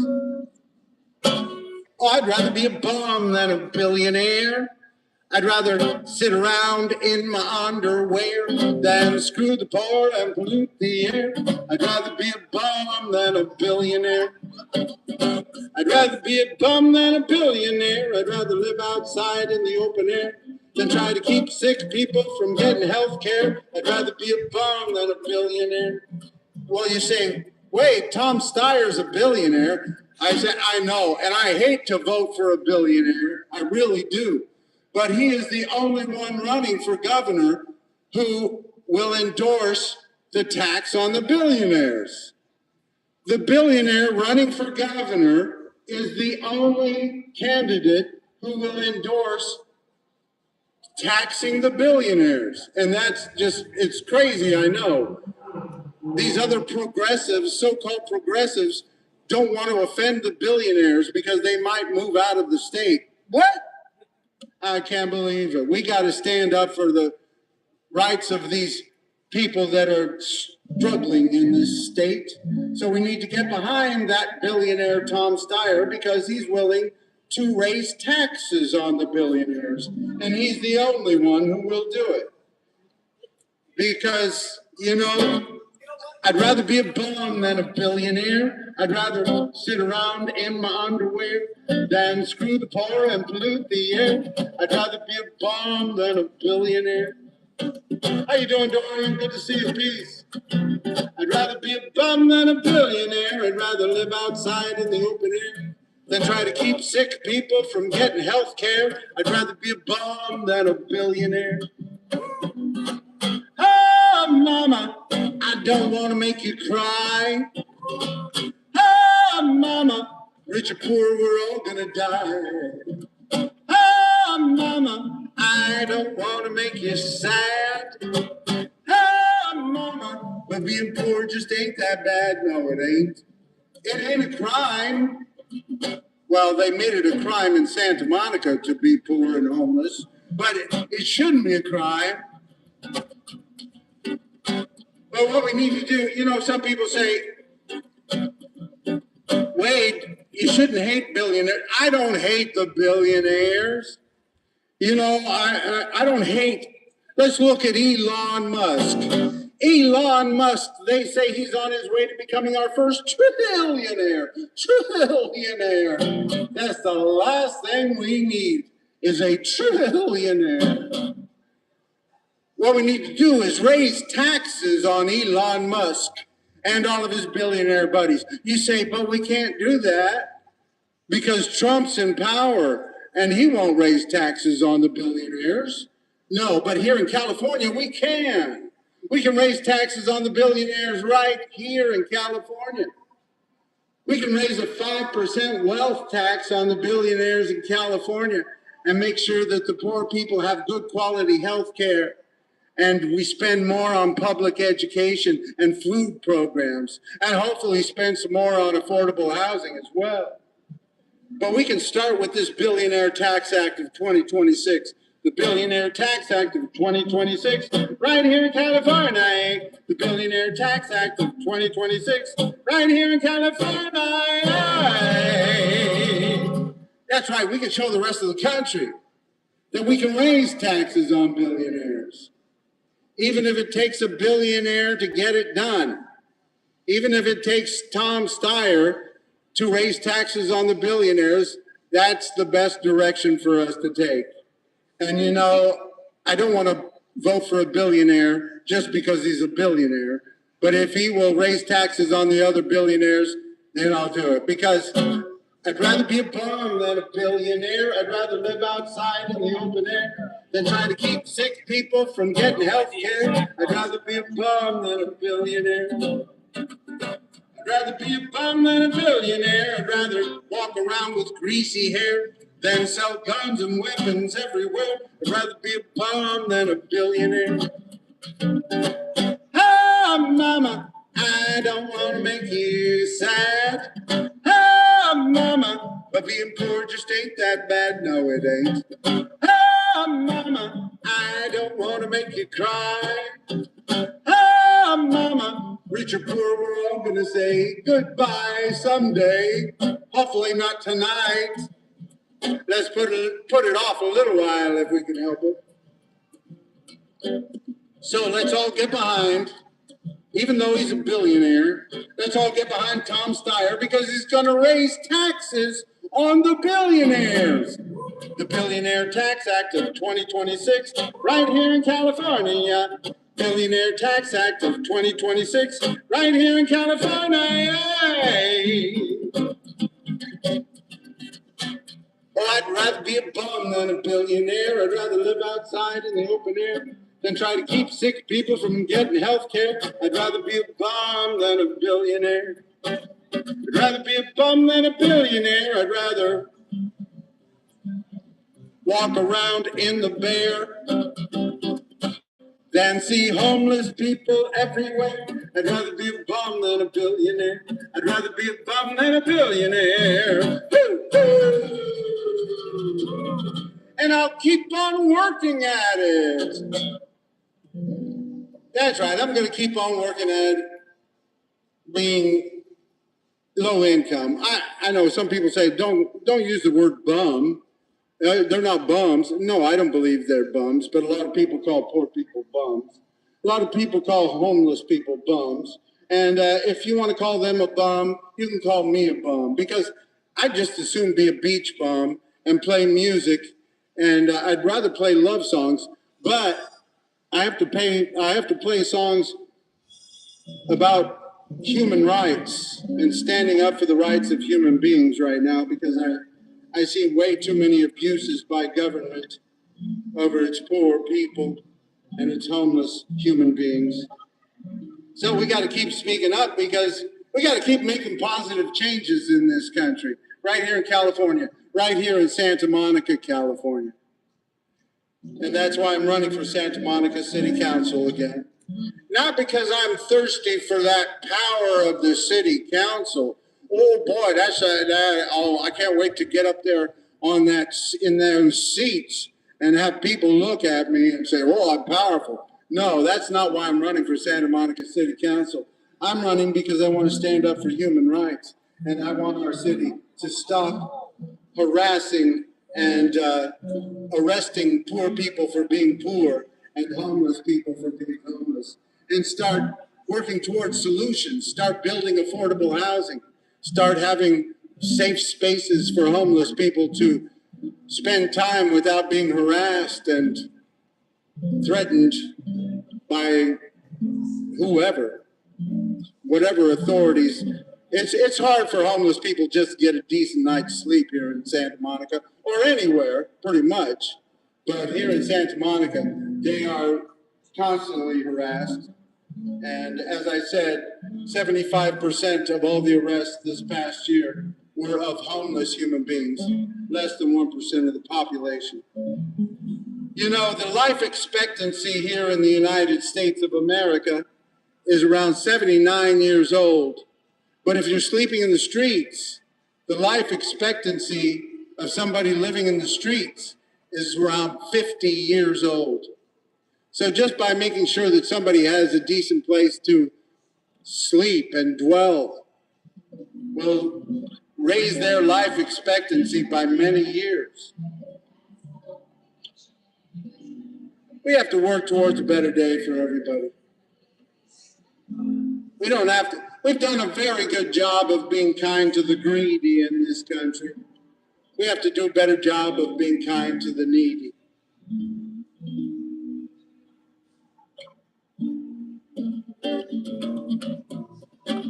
Speaker 1: Oh, I'd rather be a bum than a billionaire. I'd rather sit around in my underwear than screw the poor and pollute the air. I'd rather be a bum than a billionaire. I'd rather be a bum than a billionaire. I'd rather live outside in the open air than try to keep sick people from getting health care. I'd rather be a bum than a billionaire. Well, you say, wait, Tom Steyer's a billionaire. I said, I know, and I hate to vote for a billionaire. I really do. But he is the only one running for governor who will endorse the tax on the billionaires. The billionaire running for governor is the only candidate who will endorse taxing the billionaires. And that's just, it's crazy, I know. These other progressives, so-called progressives, don't want to offend the billionaires because they might move out of the state. What? I can't believe it. We got to stand up for the rights of these people that are struggling in this state. So we need to get behind that billionaire Tom Steyer because he's willing to raise taxes on the billionaires. And he's the only one who will do it. Because, you know, I'd rather be a bum than a billionaire. I'd rather sit around in my underwear than screw the poor and pollute the air. I'd rather be a bum than a billionaire. How you doing, Dorian? Good to see you. Peace. I'd rather be a bum than a billionaire. I'd rather live outside in the open air than try to keep sick people from getting health care. I'd rather be a bum than a billionaire. Oh, mama, I don't want to make you cry. Oh, mama, rich or poor, we're all gonna die. Oh, mama, I don't want to make you sad. Oh, mama, but being poor just ain't that bad. No, it ain't. It ain't a crime. Well, they made it a crime in Santa Monica to be poor and homeless, but it shouldn't be a crime. But what we need to do, you know, some people say, Wade, you shouldn't hate billionaires. I don't hate the billionaires. You know, I don't hate. Let's look at Elon Musk. Elon Musk, they say he's on his way to becoming our first trillionaire. Trillionaire. That's the last thing we need is a trillionaire. What we need to do is raise taxes on Elon Musk and all of his billionaire buddies. You say, but we can't do that because Trump's in power and he won't raise taxes on the billionaires. No, but here in California, we can. We can raise taxes on the billionaires right here in California. We can raise a 5% wealth tax on the billionaires in California and make sure that the poor people have good quality health care. And we spend more on public education and food programs, and hopefully spend some more on affordable housing as well. But we can start with this Billionaire Tax Act of 2026. The Billionaire Tax Act of 2026, right here in California. The Billionaire Tax Act of 2026, right here in California. That's right, we can show the rest of the country that we can raise taxes on billionaires. Even if it takes a billionaire to get it done. Even if it takes Tom Steyer to raise taxes on the billionaires, that's the best direction for us to take. And you know, I don't want to vote for a billionaire just because he's a billionaire, but if he will raise taxes on the other billionaires, then I'll do it. Because I'd rather be a bum than a billionaire. I'd rather live outside in the open air than trying to keep sick people from getting health care. I'd rather be a bum than a billionaire. I'd rather be a bum than a billionaire. I'd rather walk around with greasy hair than sell guns and weapons everywhere. I'd rather be a bum than a billionaire. Oh, Oh, mama, I don't want to make you sad. Oh, mama, but being poor just ain't that bad. No, it ain't. Oh, mama, I don't want to make you cry. Oh, mama, rich or poor, we're all gonna say goodbye someday. Hopefully not tonight. Let's put it off a little while if we can help it. So let's all get behind, even though he's a billionaire, let's all get behind Tom Steyer because he's gonna raise taxes on the billionaires. The Billionaire Tax Act of 2026, right here in California. Billionaire Tax Act of 2026, right here in California. Oh, I'd rather be a bum than a billionaire. I'd rather live outside in the open air than try to keep sick people from getting health care. I'd rather be a bum than a billionaire. I'd rather be a bum than a billionaire. I'd rather walk around in the bear than see homeless people everywhere. I'd rather be a bum than a billionaire. I'd rather be a bum than a billionaire. Woo-hoo! And I'll keep on working at it. That's right, I'm going to keep on working at being low income. I know some people say don't use the word bum. They're not bums. No, I don't believe they're bums, but a lot of people call poor people bums. A lot of people call homeless people bums. And if you want to call them a bum, you can call me a bum because I'd just as soon be a beach bum and play music. And I'd rather play love songs, but I have to play songs about human rights and standing up for the rights of human beings right now because I see way too many abuses by government over its poor people and its homeless human beings. So we got to keep speaking up because we got to keep making positive changes in this country, right here in California, right here in Santa Monica, California. And that's why I'm running for Santa Monica City Council again. Not because I'm thirsty for that power of the city council. Oh boy, I can't wait to get up there on that in those seats and have people look at me and say, "Oh, I'm powerful." No, that's not why I'm running for Santa Monica City Council. I'm running because I want to stand up for human rights, and I want our city to stop harassing and arresting poor people for being poor and homeless people for being homeless, and start working towards solutions, start building affordable housing, start having safe spaces for homeless people to spend time without being harassed and threatened by whoever, whatever authorities. It's hard for homeless people just to get a decent night's sleep here in Santa Monica or anywhere, pretty much. But here in Santa Monica, they are constantly harassed. And as I said, 75% of all the arrests this past year were of homeless human beings, less than 1% of the population. You know, the life expectancy here in the United States of America is around 79 years old. But if you're sleeping in the streets, the life expectancy of somebody living in the streets is around 50 years old. So just by making sure that somebody has a decent place to sleep and dwell will raise their life expectancy by many years. We have to work towards a better day for everybody. We don't have to. We've done a very good job of being kind to the greedy in this country. We have to do a better job of being kind to the needy.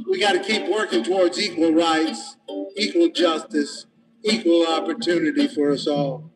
Speaker 1: We got to keep working towards equal rights, equal justice, equal opportunity for us all.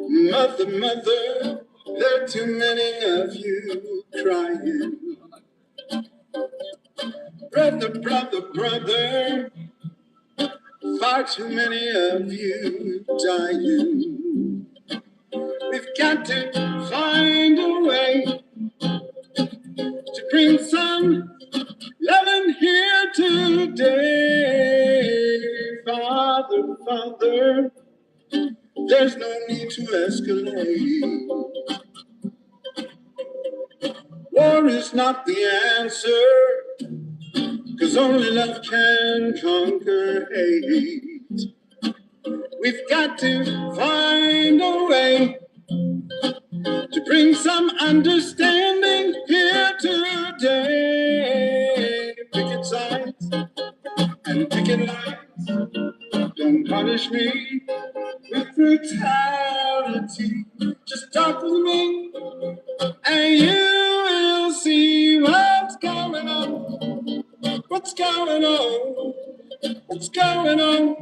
Speaker 1: Mother, mother, there are too many of you crying. Brother, brother, brother, far too many of you dying. We've got to find a way to bring some loving here today. Father, Father, there's no need to escalate. War is not the answer, 'cause only love can conquer hate. We've got to find a way to bring some understanding here today. Picket signs and picket lines, don't punish me with brutality. Just talk with me and you will see what's going on. What's going on? What's going on?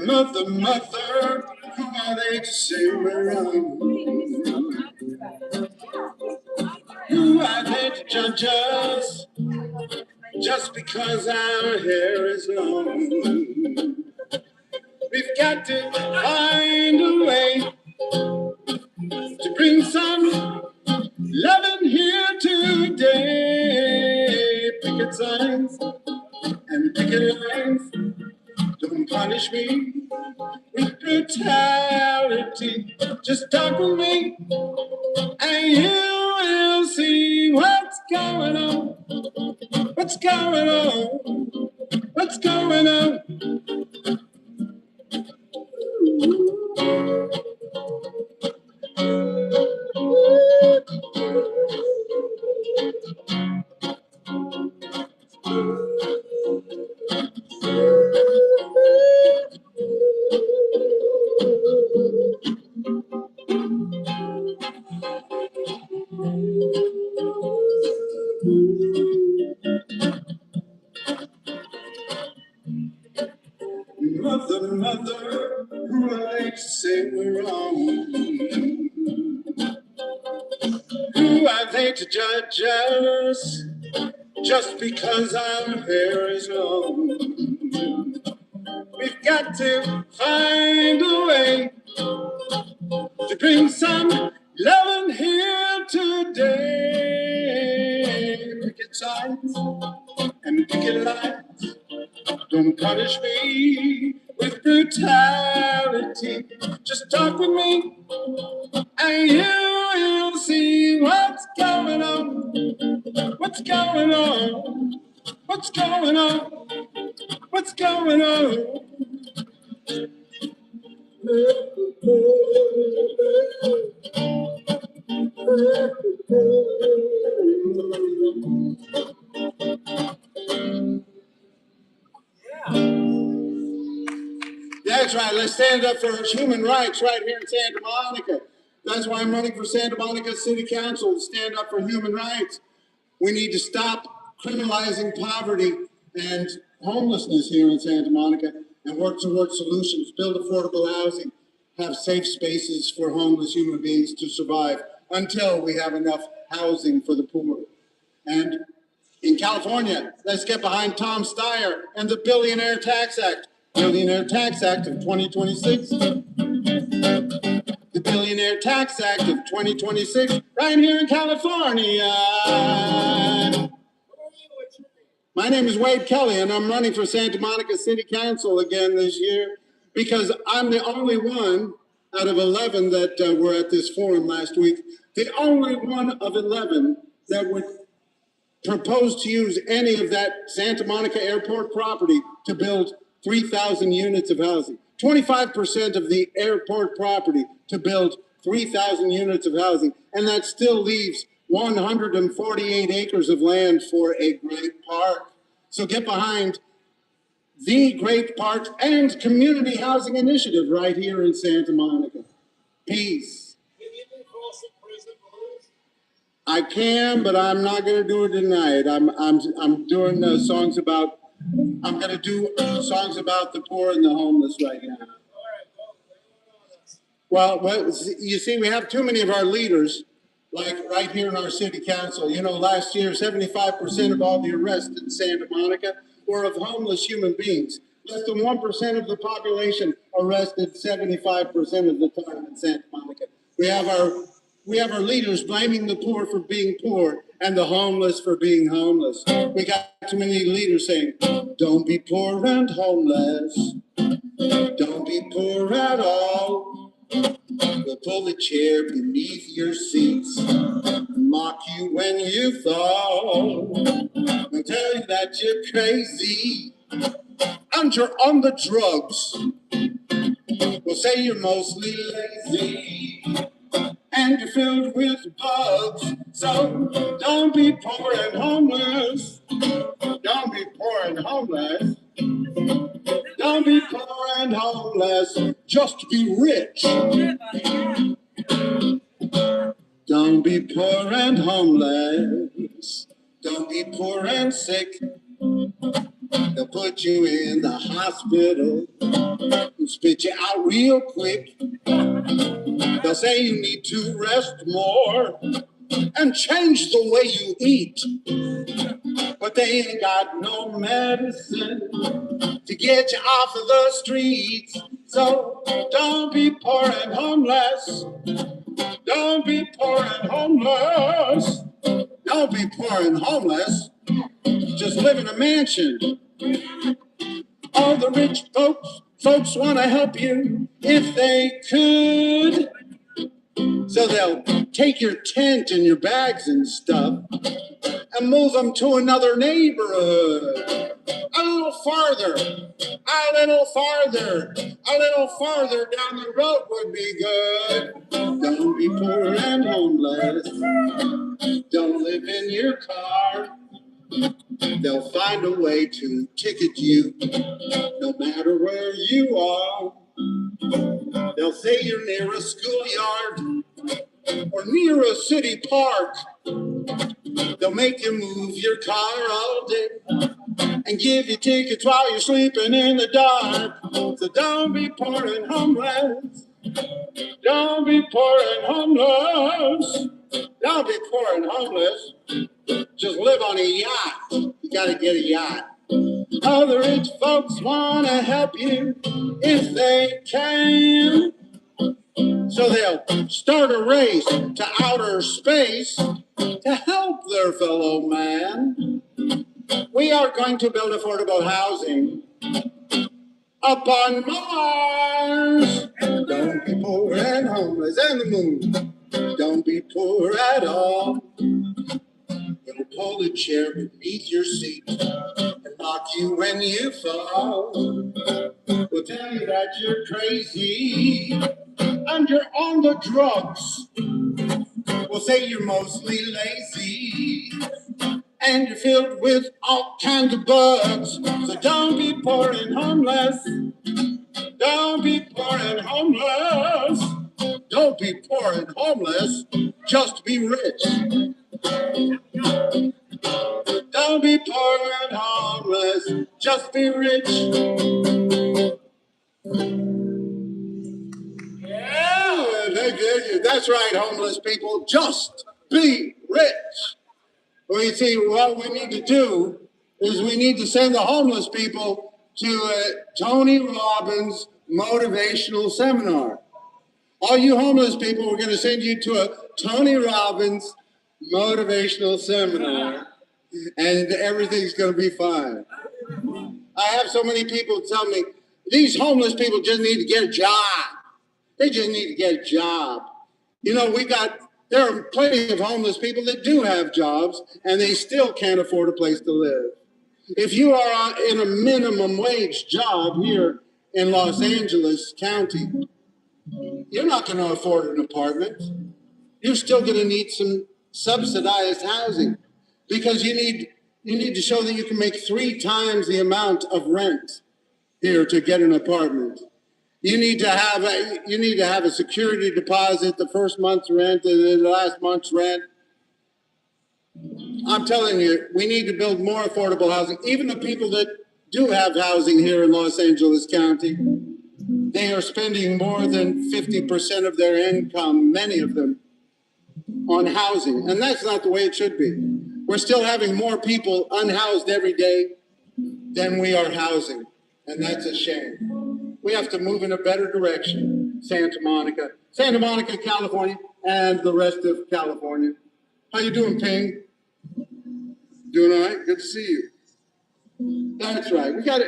Speaker 1: Mother, mother, who are they to say we're wrong? Who are they to judge us just because our hair is long? We've got to find a way to bring some loving here today. Picket signs and picket lines, don't punish me with brutality. Just talk with me and you will see what's going on. What's going on? What's going on? Mother, mother, who are they to say we're wrong? Who are they to judge us just because our hair is long? We've got to find a way to bring some loving here today. Picket signs and picket lines, don't punish me with brutality. Just talk with me and you will see what's going on. What's going on? What's going on? What's going on? That's right. Let's stand up for human rights right here in Santa Monica. That's why I'm running for Santa Monica City Council, to stand up for human rights. We need to stop criminalizing poverty and homelessness here in Santa Monica and work towards solutions, build affordable housing, have safe spaces for homeless human beings to survive until we have enough housing for the poor. And in California, let's get behind Tom Steyer and the Billionaire Tax Act. Billionaire Tax Act of 2026. the Billionaire Tax Act of 2026 right here in California. My name is Wade Kelley, and I'm running for Santa Monica City Council again this year because I'm the only one out of 11 that were at this forum last week, the only one of 11 that would propose to use any of that Santa Monica Airport property to build 3,000 units of housing. 25% of the airport property to build 3,000 units of housing. And that still leaves 148 acres of land for a great park. So get behind the Great Parks and Community Housing Initiative right here in Santa Monica. Peace. I can, but I'm not going to do it tonight. I'm doing songs about. I'm going to do songs about the poor and the homeless right now. Well, you see, we have too many of our leaders, like right here in our city council. You know, last year, 75% of all the arrests in Santa Monica were of homeless human beings. Less than 1% of the population arrested 75% of the time in Santa Monica. We have our leaders blaming the poor for being poor and the homeless for being homeless. We got too many leaders saying, don't be poor and homeless. Don't be poor at all. We'll pull the chair beneath your seats and mock you when you fall. We'll tell you that you're crazy and you're on the drugs. We'll say you're mostly lazy and you're filled with bugs. So don't be poor and homeless. Don't be poor and homeless. Don't be poor and homeless. Just be rich. Don't be poor and homeless. Don't be poor and sick. They'll put you in the hospital and spit you out real quick. They'll say you need to rest more and change the way you eat. But they ain't got no medicine to get you off of the streets. So don't be poor and homeless. Don't be poor and homeless. Don't be poor and homeless. Just live in a mansion. All the rich folks want to help you if they could. So they'll take your tent and your bags and stuff and move them to another neighborhood. A little farther down the road would be good. Don't be poor and homeless. Don't live in your car. They'll find a way to ticket you no matter where you are. They'll say you're near a schoolyard or near a city park. They'll make you move your car all day and give you tickets while you're sleeping in the dark. So don't be poor and homeless. Don't be poor and homeless. Don't be poor and homeless. Just live on a yacht. You gotta get a yacht. Other rich folks wanna help you if they can. So they'll start a race to outer space to help their fellow man. We are going to build affordable housing up on Mars. Don't be poor and homeless and the moon. Don't be poor at all. It'll pull the chair beneath your seat and knock you when you fall. We'll tell you that you're crazy and you're on the drugs. We'll say you're mostly lazy and you're filled with all kinds of bugs. So don't be poor and homeless. Don't be poor and homeless. Don't be poor and homeless. Just be rich. Don't be poor and homeless. Just be rich. Yeah, that's right, homeless people. Just be rich. Well, you see, what we need to do is we need to send the homeless people to Tony Robbins' motivational seminar. All you homeless people, we're going to send you to a Tony Robbins motivational seminar, and everything's going to be fine. I have so many people tell me, these homeless people just need to get a job. They just need to get a job. You know, there are plenty of homeless people that do have jobs, and they still can't afford a place to live. If you are in a minimum wage job here in Los Angeles County, you're not going to afford an apartment. You're still going to need some subsidized housing, because you need to show that you can make 3 times the amount of rent here to get an apartment. You need to have a security deposit, the first month's rent and then the last month's rent. I'm telling you, we need to build more affordable housing. Even the people that do have housing here in Los Angeles County, they are spending more than 50% of their income, many of them, on housing. And that's not the way it should be. We're still having more people unhoused every day than we are housing. And that's a shame. We have to move in a better direction. Santa Monica, California, and the rest of California. How you doing, Ping? Doing all right? Good to see you. That's right. We got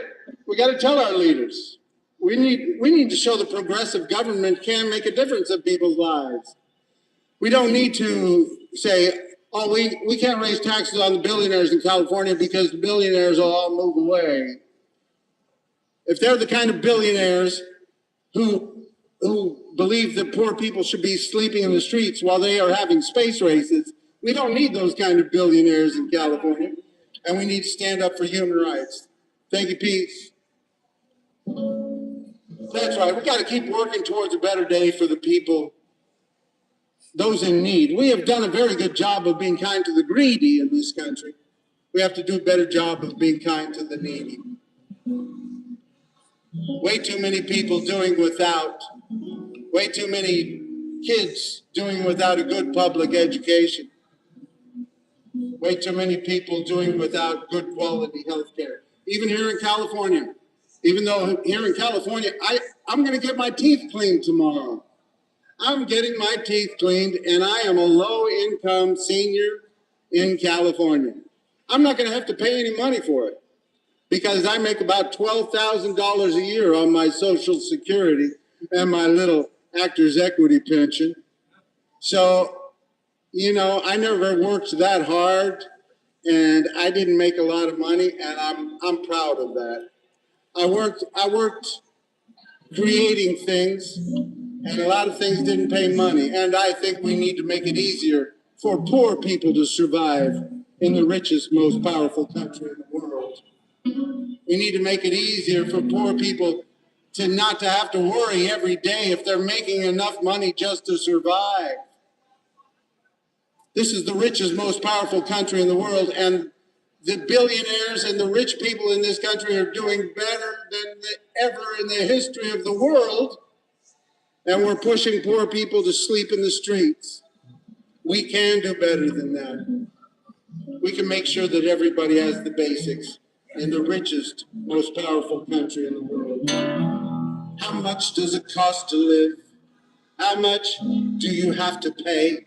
Speaker 1: to tell our leaders. We need to show the progressive government can make a difference in people's lives. We don't need to say, oh, we can't raise taxes on the billionaires in California because the billionaires will all move away. If they're the kind of billionaires who believe that poor people should be sleeping in the streets while they are having space races, we don't need those kind of billionaires in California. And we need to stand up for human rights. Thank you, Pete. That's right. We got to keep working towards a better day for the people, those in need. We have done a very good job of being kind to the greedy in this country. We have to do a better job of being kind to the needy. Way too many people doing without. Way too many kids doing without a good public education. Way too many people doing without good quality health care. Even here in California. Even though here in California, I'm going to get my teeth cleaned tomorrow. I'm getting my teeth cleaned, and I am a low-income senior in California. I'm not going to have to pay any money for it because I make about $12,000 a year on my Social Security and my little actor's equity pension. So, you know, I never worked that hard, and I didn't make a lot of money, and I'm proud of that. I worked creating things, and a lot of things didn't pay money. And I think we need to make it easier for poor people to survive in the richest, most powerful country in the world. We need to make it easier for poor people to not to have to worry every day if they're making enough money just to survive. This is the richest, most powerful country in the world, and the billionaires and the rich people in this country are doing better than ever in the history of the world, and we're pushing poor people to sleep in the streets. We can do better than that. We can make sure that everybody has the basics in the richest, most powerful country in the world. How much does it cost to live? How much do you have to pay?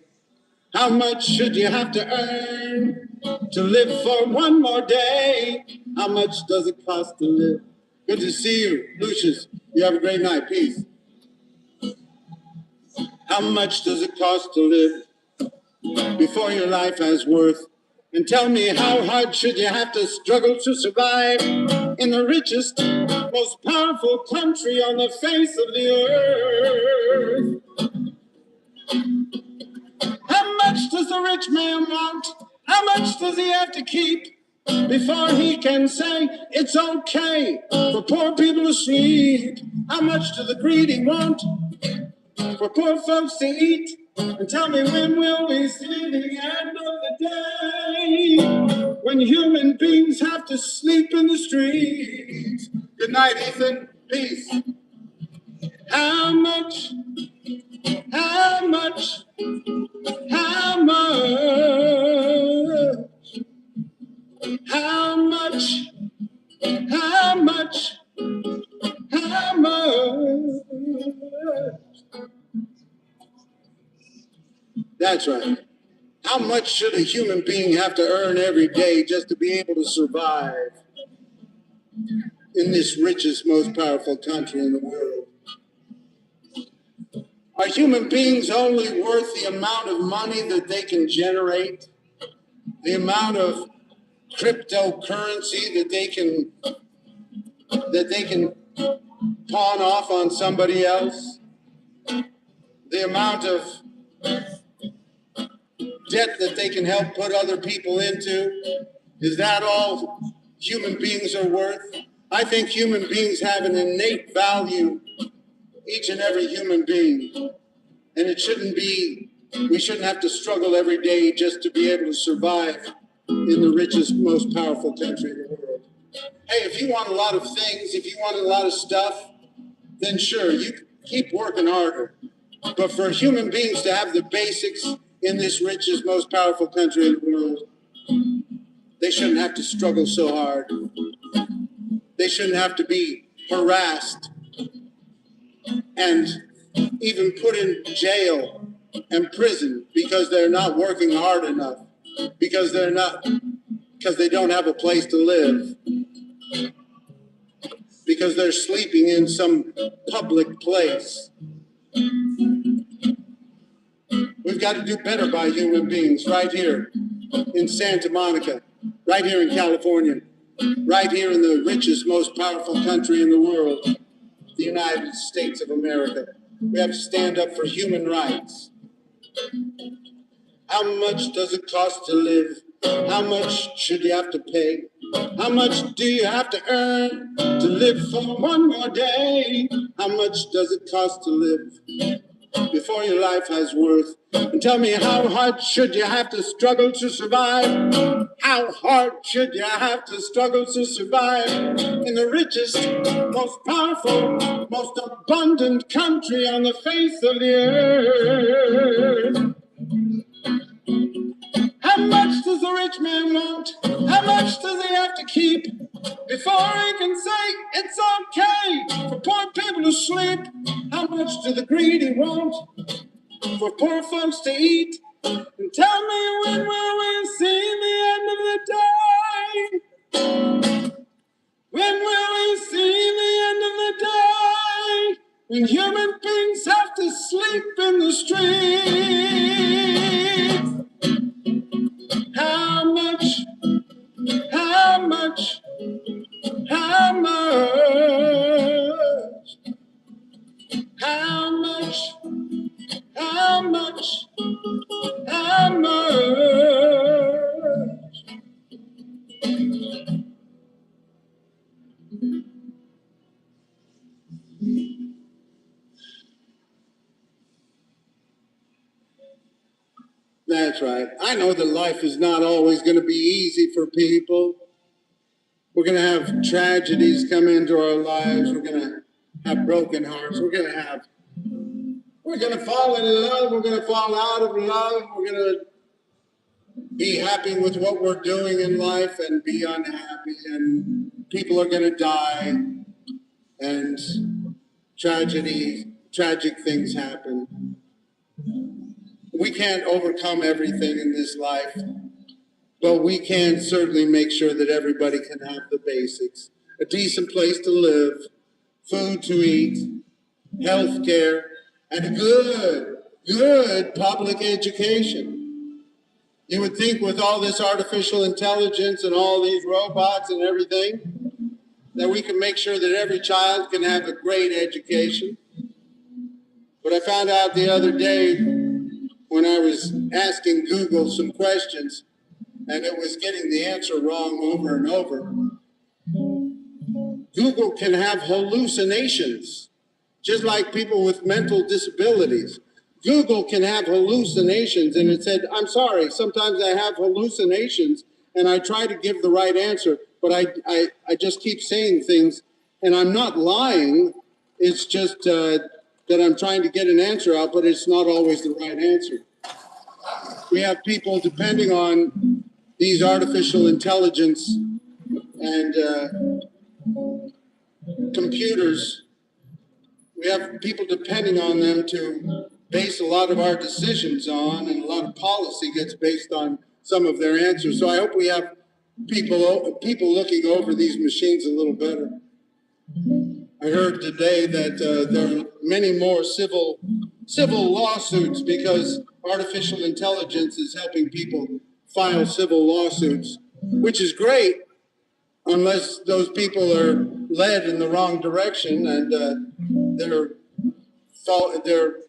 Speaker 1: How much should you have to earn to live for one more day? How much does it cost to live? Good to see you, Lucius. You have a great night. Peace. How much does it cost to live before your life has worth? And tell me, how hard should you have to struggle to survive in the richest, most powerful country on the face of the earth? How much does the rich man want? How much does he have to keep before he can say it's okay for poor people to sleep? How much do the greedy want for poor folks to eat? And tell me, when will we see the end of the day when human beings have to sleep in the streets? Good night, Ethan. Peace. How much? How much? How much? How much? How much? How much? That's right. How much should a human being have to earn every day just to be able to survive in this richest, most powerful country in the world? Are human beings only worth the amount of money that they can generate? The amount of cryptocurrency that they can pawn off on somebody else? The amount of debt that they can help put other people into? Is that all human beings are worth? I think human beings have an innate value, each and every human being. And we shouldn't have to struggle every day just to be able to survive in the richest, most powerful country in the world. Hey, if you want a lot of things, if you want a lot of stuff, then sure, you keep working harder. But for human beings to have the basics in this richest, most powerful country in the world, they shouldn't have to struggle so hard. They shouldn't have to be harassed and even put in jail and prison because they're not working hard enough, because they don't have a place to live, because they're sleeping in some public place. We've got to do better by human beings right here in Santa Monica, right here in California, right here in the richest, most powerful country in the world, the United States of America. We have to stand up for human rights. How much does it cost to live? How much should you have to pay? How much do you have to earn to live for one more day? How much does it cost to live before your life has worth? And tell me, how hard should you have to struggle to survive? How hard should you have to struggle to survive in the richest, most powerful, most abundant country on the face of the earth? How much does the rich man want? How much does he have to keep before he can say it's okay for poor people to sleep? How much do the greedy want for poor folks to eat? And tell me, when will we see the end of the day? When will we see the end of the day? When human beings have to sleep in the streets? How much, how much, how much, how much, how much, how much? That's right. I know that life is not always going to be easy for people. We're going to have tragedies come into our lives. We're going to have broken hearts. We're going to fall in love. We're going to fall out of love. We're going to be happy with what we're doing in life and be unhappy. And people are going to die. And tragic things happen. We can't overcome everything in this life, but we can certainly make sure that everybody can have the basics: a decent place to live, food to eat, health care, and a good public education. You would think with all this artificial intelligence and all these robots and everything, that we can make sure that every child can have a great education. But I found out the other day, when I was asking Google some questions, and it was getting the answer wrong over and over. Google can have hallucinations, just like people with mental disabilities. Google can have hallucinations, and it said, I'm sorry, sometimes I have hallucinations, and I try to give the right answer, but I just keep saying things, and I'm not lying. It's just that I'm trying to get an answer out, but it's not always the right answer. We have people depending on these artificial intelligence and computers. We have people depending on them to base a lot of our decisions on, and a lot of policy gets based on some of their answers. So I hope we have people looking over these machines a little better. I heard today that there are many more civil lawsuits because artificial intelligence is helping people file civil lawsuits, which is great, unless those people are led in the wrong direction and they're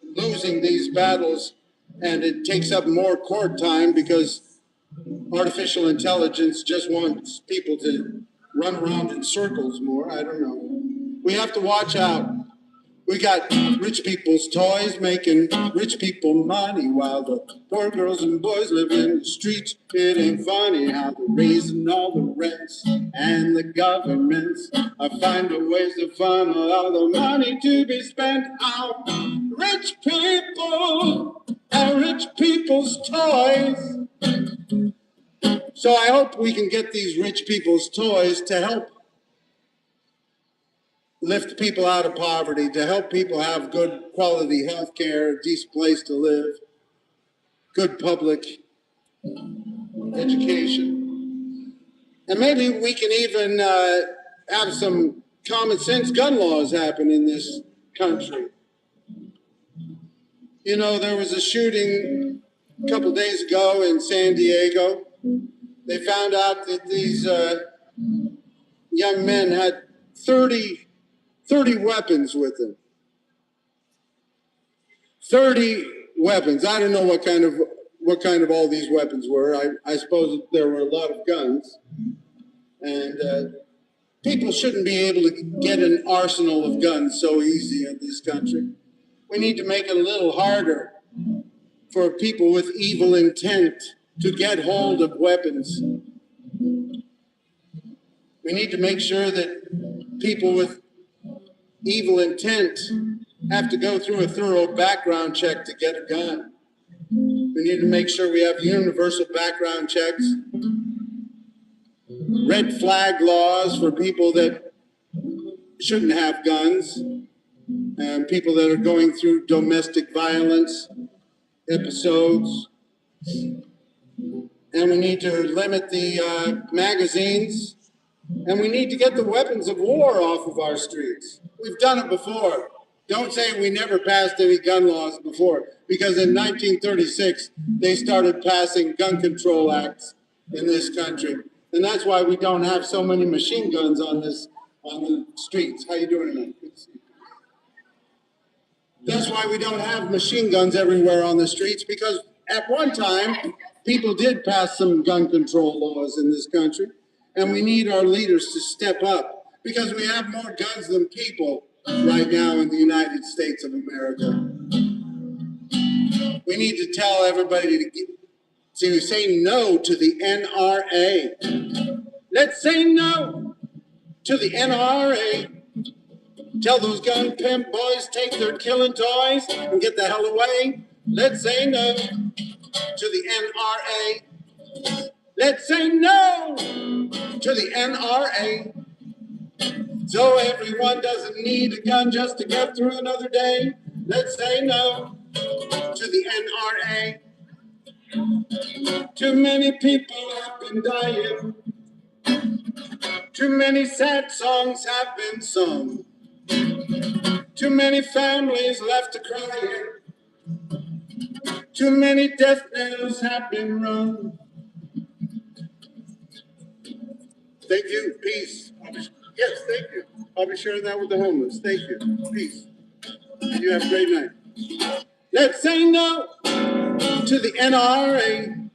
Speaker 1: losing these battles, and it takes up more court time because artificial intelligence just wants people to run around in circles more. I don't know. We have to watch out. We got rich people's toys making rich people money while the poor girls and boys live in the streets. It ain't funny how they're raising all the rents and the governments are finding ways to funnel all the money to be spent on rich people and rich people's toys. So I hope we can get these rich people's toys to help lift people out of poverty, to help people have good quality health care, a decent place to live, good public education. And maybe we can even have some common sense gun laws happen in this country. You know, there was a shooting a couple days ago in San Diego. They found out that these young men had 30 weapons with them. 30 weapons. I don't know what kind of all these weapons were. I suppose there were a lot of guns. And people shouldn't be able to get an arsenal of guns so easy in this country. We need to make it a little harder for people with evil intent to get hold of weapons. We need to make sure that people with evil intent have to go through a thorough background check to get a gun. We need to make sure we have universal background checks, red flag laws for people that shouldn't have guns, and people that are going through domestic violence episodes. And we need to limit the magazines, and we need to get the weapons of war off of our streets. We've done it before. Don't say we never passed any gun laws before, because in 1936, they started passing gun control acts in this country. And that's why we don't have so many machine guns on the streets. How you doing tonight? That's why we don't have machine guns everywhere on the streets, because at one time, people did pass some gun control laws in this country. And we need our leaders to step up, because we have more guns than people right now in the United States of America. We need to tell everybody to say no to the NRA. Let's say no to the NRA. Tell those gun pimp boys take their killing toys and get the hell away. Let's say no to the NRA. Let's say no to the NRA. So everyone doesn't need a gun just to get through another day. Let's say no to the NRA. Too many people have been dying. Too many sad songs have been sung. Too many families left to cry. Too many death knells have been rung. Thank you. Peace. Yes, thank you. I'll be sharing that with the homeless. Thank you. Peace. And you have a great night. Let's say no to the NRA.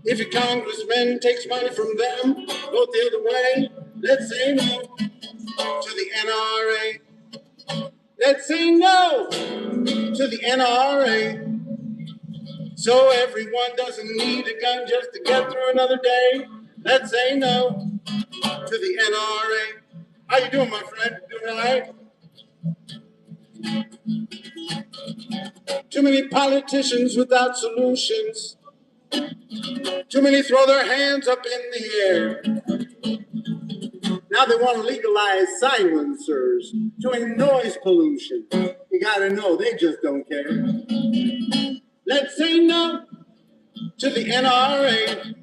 Speaker 1: If your congressman takes money from them, vote the other way. Let's say no to the NRA. Let's say no to the NRA. So everyone doesn't need a gun just to get through another day. Let's say no to the NRA. How you doing, my friend? Doing all right? Too many politicians without solutions. Too many throw their hands up in the air. Now they want to legalize silencers, doing noise pollution. You gotta know, they just don't care. Let's say no to the NRA.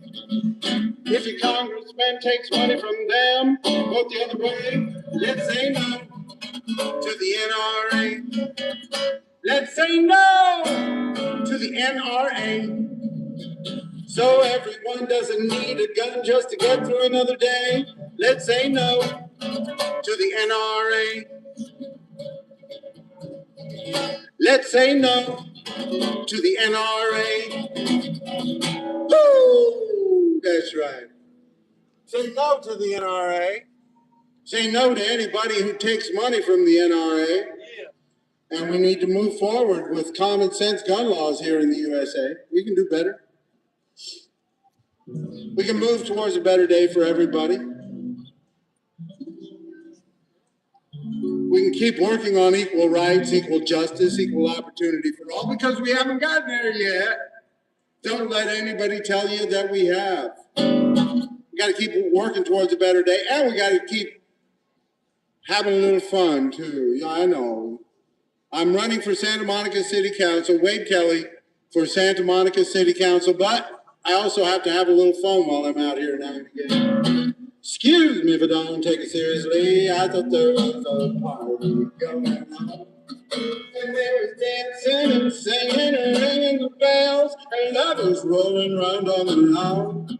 Speaker 1: If your congressman takes money from them, vote the other way. Let's say no to the NRA. Let's say no to the NRA. So everyone doesn't need a gun just to get through another day. Let's say no to the NRA. Let's say no to the NRA. Woo! That's right. Say no to the NRA. Say no to anybody who takes money from the NRA. Yeah. And we need to move forward with common sense gun laws here in the USA. We can do better. We can move towards a better day for everybody. We can keep working on equal rights, equal justice, equal opportunity for all, because we haven't gotten there yet. Don't let anybody tell you that we have. We got to keep working towards a better day, and we got to keep having a little fun too. Yeah, I know. I'm running for Santa Monica City Council, Wade Kelley for Santa Monica City Council, but I also have to have a little fun while I'm out here now and again. Excuse me if I don't take it seriously. I thought there was a party going on. And there was dancing and singing and ringing the bells and lovers rolling around on the lawn.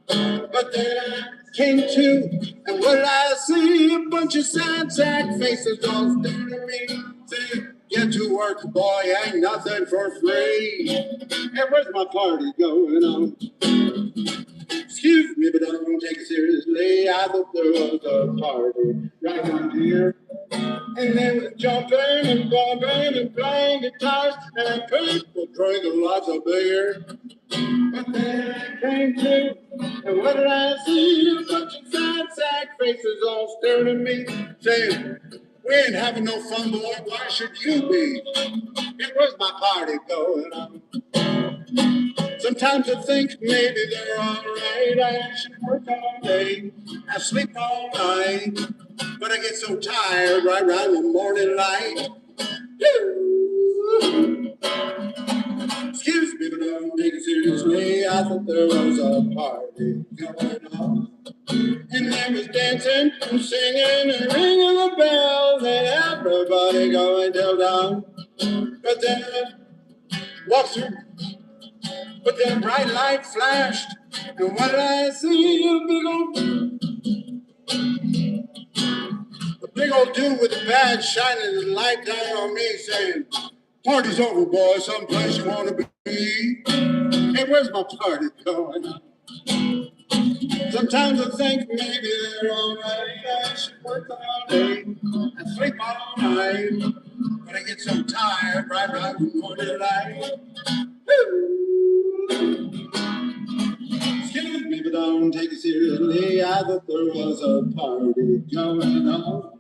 Speaker 1: But then I came to, and what did I see? A bunch of sad sack faces all staring at me, saying, "Get to work, boy, ain't nothing for free." And where's my party going on? Excuse me, but I don't take it seriously. I thought there was a party right around here. And they was jumping and bumping and playing guitars, and people drinking lots of beer. But then I came to, and what did I see? A bunch of sad sack faces all staring at me, saying, "We ain't having no fun, boy. Why should you be?" And where's my party going on? Sometimes I think maybe they're all right. I should work all day, I sleep all night, but I get so tired right around the morning light. Excuse me, but I don't take it seriously. I thought there was a party going on. And there was dancing and singing and ringing the bells and everybody going till dawn. But then I walked through, but that bright light flashed, and what did I see? A big old dude with a badge shining his light down on me, saying, "Party's over, boy, someplace you want to be." Hey, where's my party going on? Sometimes I think maybe they're all right. I should work all day and sleep all night, but I get so tired right around the morning light. Excuse me, but I don't take it seriously. I thought there was a party going on.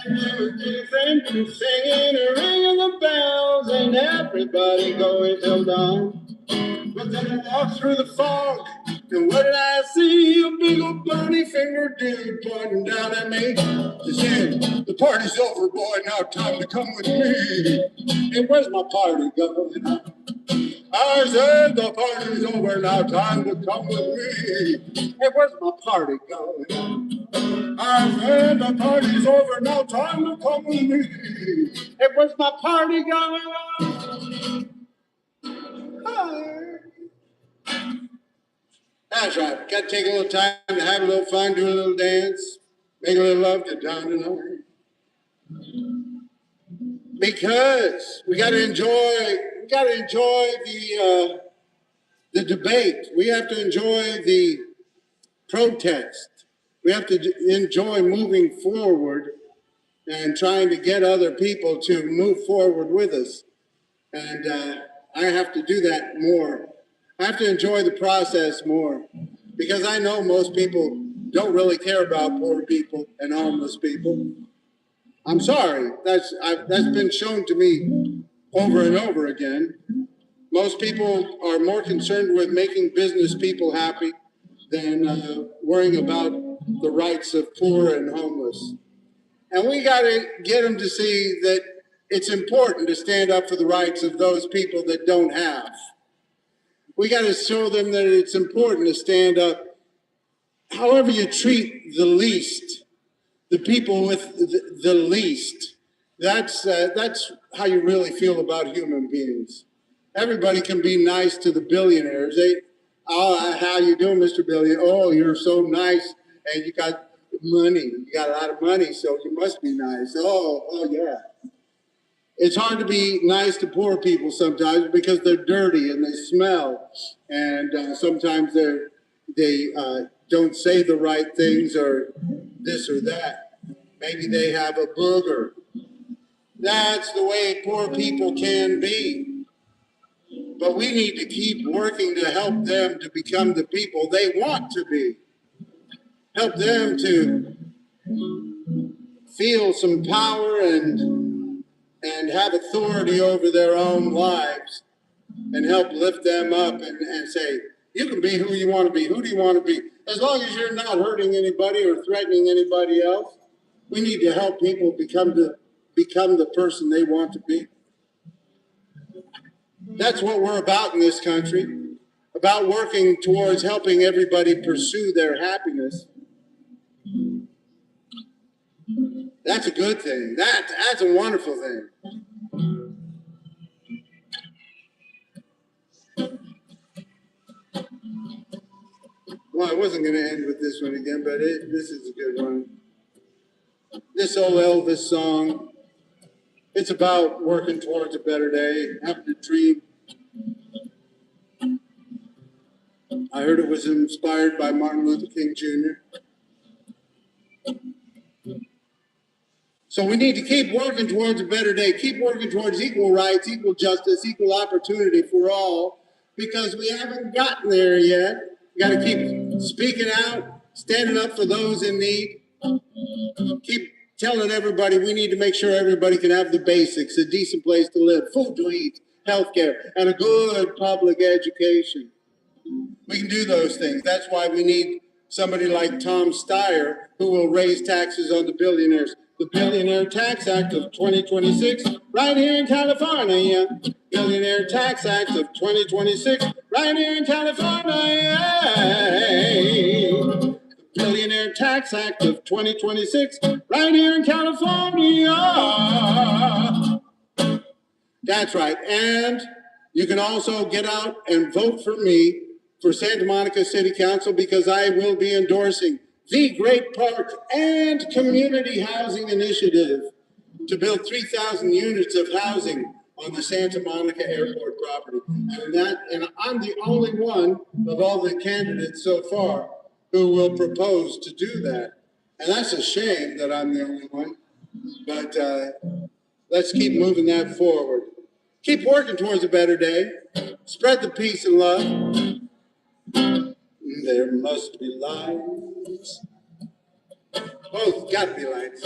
Speaker 1: And there was dancing and singing and ringing the bells and everybody going till dawn. But then I walked through the fog, and what did I see? A big old bunny finger dude pointing down at me. He said, "The party's over, boy, now time to come with me." And where's my party going on? I said, "The party's over, now time to come with me." Hey, where's my party going on? I said, "The party's over, now time to come with me." Hey, where's my party going on? Hi. That's right. Got to take a little time to have a little fun, do a little dance, make a little love, get down tonight. Because we got to enjoy the debate. We have to enjoy the protest. We have to enjoy moving forward and trying to get other people to move forward with us. And I have to do that more. I have to enjoy the process more, because I know most people don't really care about poor people and homeless people. I'm sorry. That's been shown to me over and over again. Most people are more concerned with making business people happy than worrying about the rights of poor and homeless. And we got to get them to see that it's important to stand up for the rights of those people that don't have. We got to show them that it's important to stand up. However you treat the least, the people with the least, that's how you really feel about human beings. Everybody can be nice to the billionaires. Oh, how you doing, Mr. Billionaire? Oh, you're so nice, and you got money. You got a lot of money, so you must be nice. Oh, yeah. It's hard to be nice to poor people sometimes because they're dirty and they smell, and sometimes they don't say the right things or this or that. Maybe they have a booger. That's the way poor people can be. But we need to keep working to help them to become the people they want to be. Help them to feel some power and have authority over their own lives, and help lift them up and say, you can be who you want to be. Who do you want to be? As long as you're not hurting anybody or threatening anybody else, we need to help people become the person they want to be. That's what we're about in this country, about working towards helping everybody pursue their happiness. That's a good thing. That's a wonderful thing. Well, I wasn't going to end with this one again, but this is a good one. This old Elvis song, it's about working towards a better day, having a dream. I heard it was inspired by Martin Luther King Jr. So we need to keep working towards a better day, keep working towards equal rights, equal justice, equal opportunity for all, because we haven't gotten there yet. We got to keep speaking out, standing up for those in need, keep telling everybody we need to make sure everybody can have the basics, a decent place to live, food to eat, health care, and a good public education. We can do those things. That's why we need somebody like Tom Steyer, who will raise taxes on the billionaires. The Billionaire Tax Act of 2026, right here in California. Billionaire Tax Act of 2026, right here in California. The Billionaire Tax Act of 2026, right here in California. That's right. And you can also get out and vote for me for Santa Monica City Council, because I will be endorsing the Great Park and Community Housing Initiative to build 3,000 units of housing on the Santa Monica Airport property. And I'm the only one of all the candidates so far who will propose to do that. And that's a shame that I'm the only one. But let's keep moving that forward. Keep working towards a better day. Spread the peace and love. There must be lights. Oh, it's got to be lights.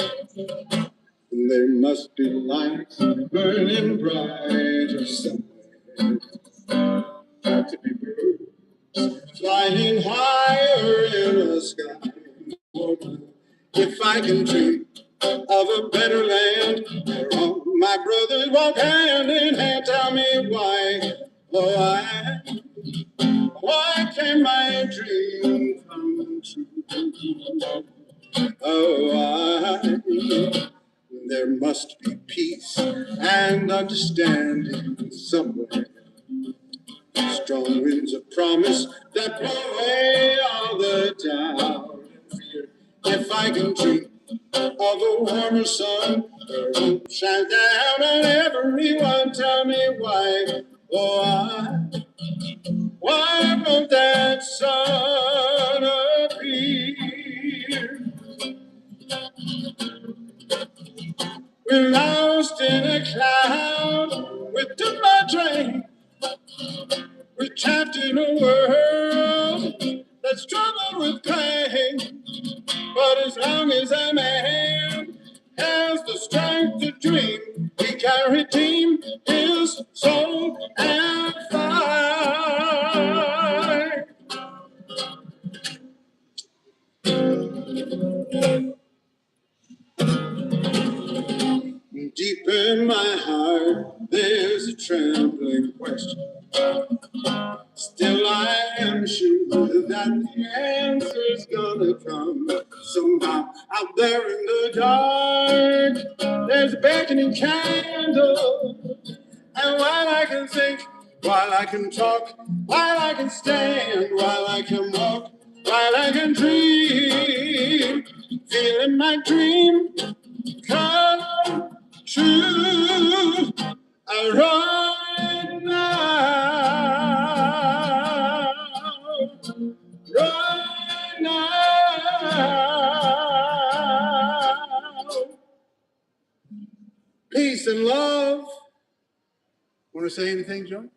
Speaker 1: There must be lights burning brighter somewhere. Got to be birds flying higher in the sky. If I can dream of a better land where all my brothers walk hand in hand, tell me why, oh why can't my dream come true? Oh, there must be peace and understanding somewhere. Strong winds of promise that blow away all the doubt and fear. If I can dream of a warmer sun where hope shines down on everyone, tell me why, oh, why won't that sun appear? We're lost in a cloud, we took my train. We're trapped in a world that's troubled with pain. But as long as a man has the strength to dream, he can redeem his soul and fly. Deep in in my heart there's a trembling question. Still I am sure that the answer's gonna come somehow. Out there in the dark, there's a beckoning candle. And while I can think, while I can talk, while I can stand, while I can walk, while I can dream, feeling my dream come true. Right now, right now. Peace and love. Want to say anything, Joe?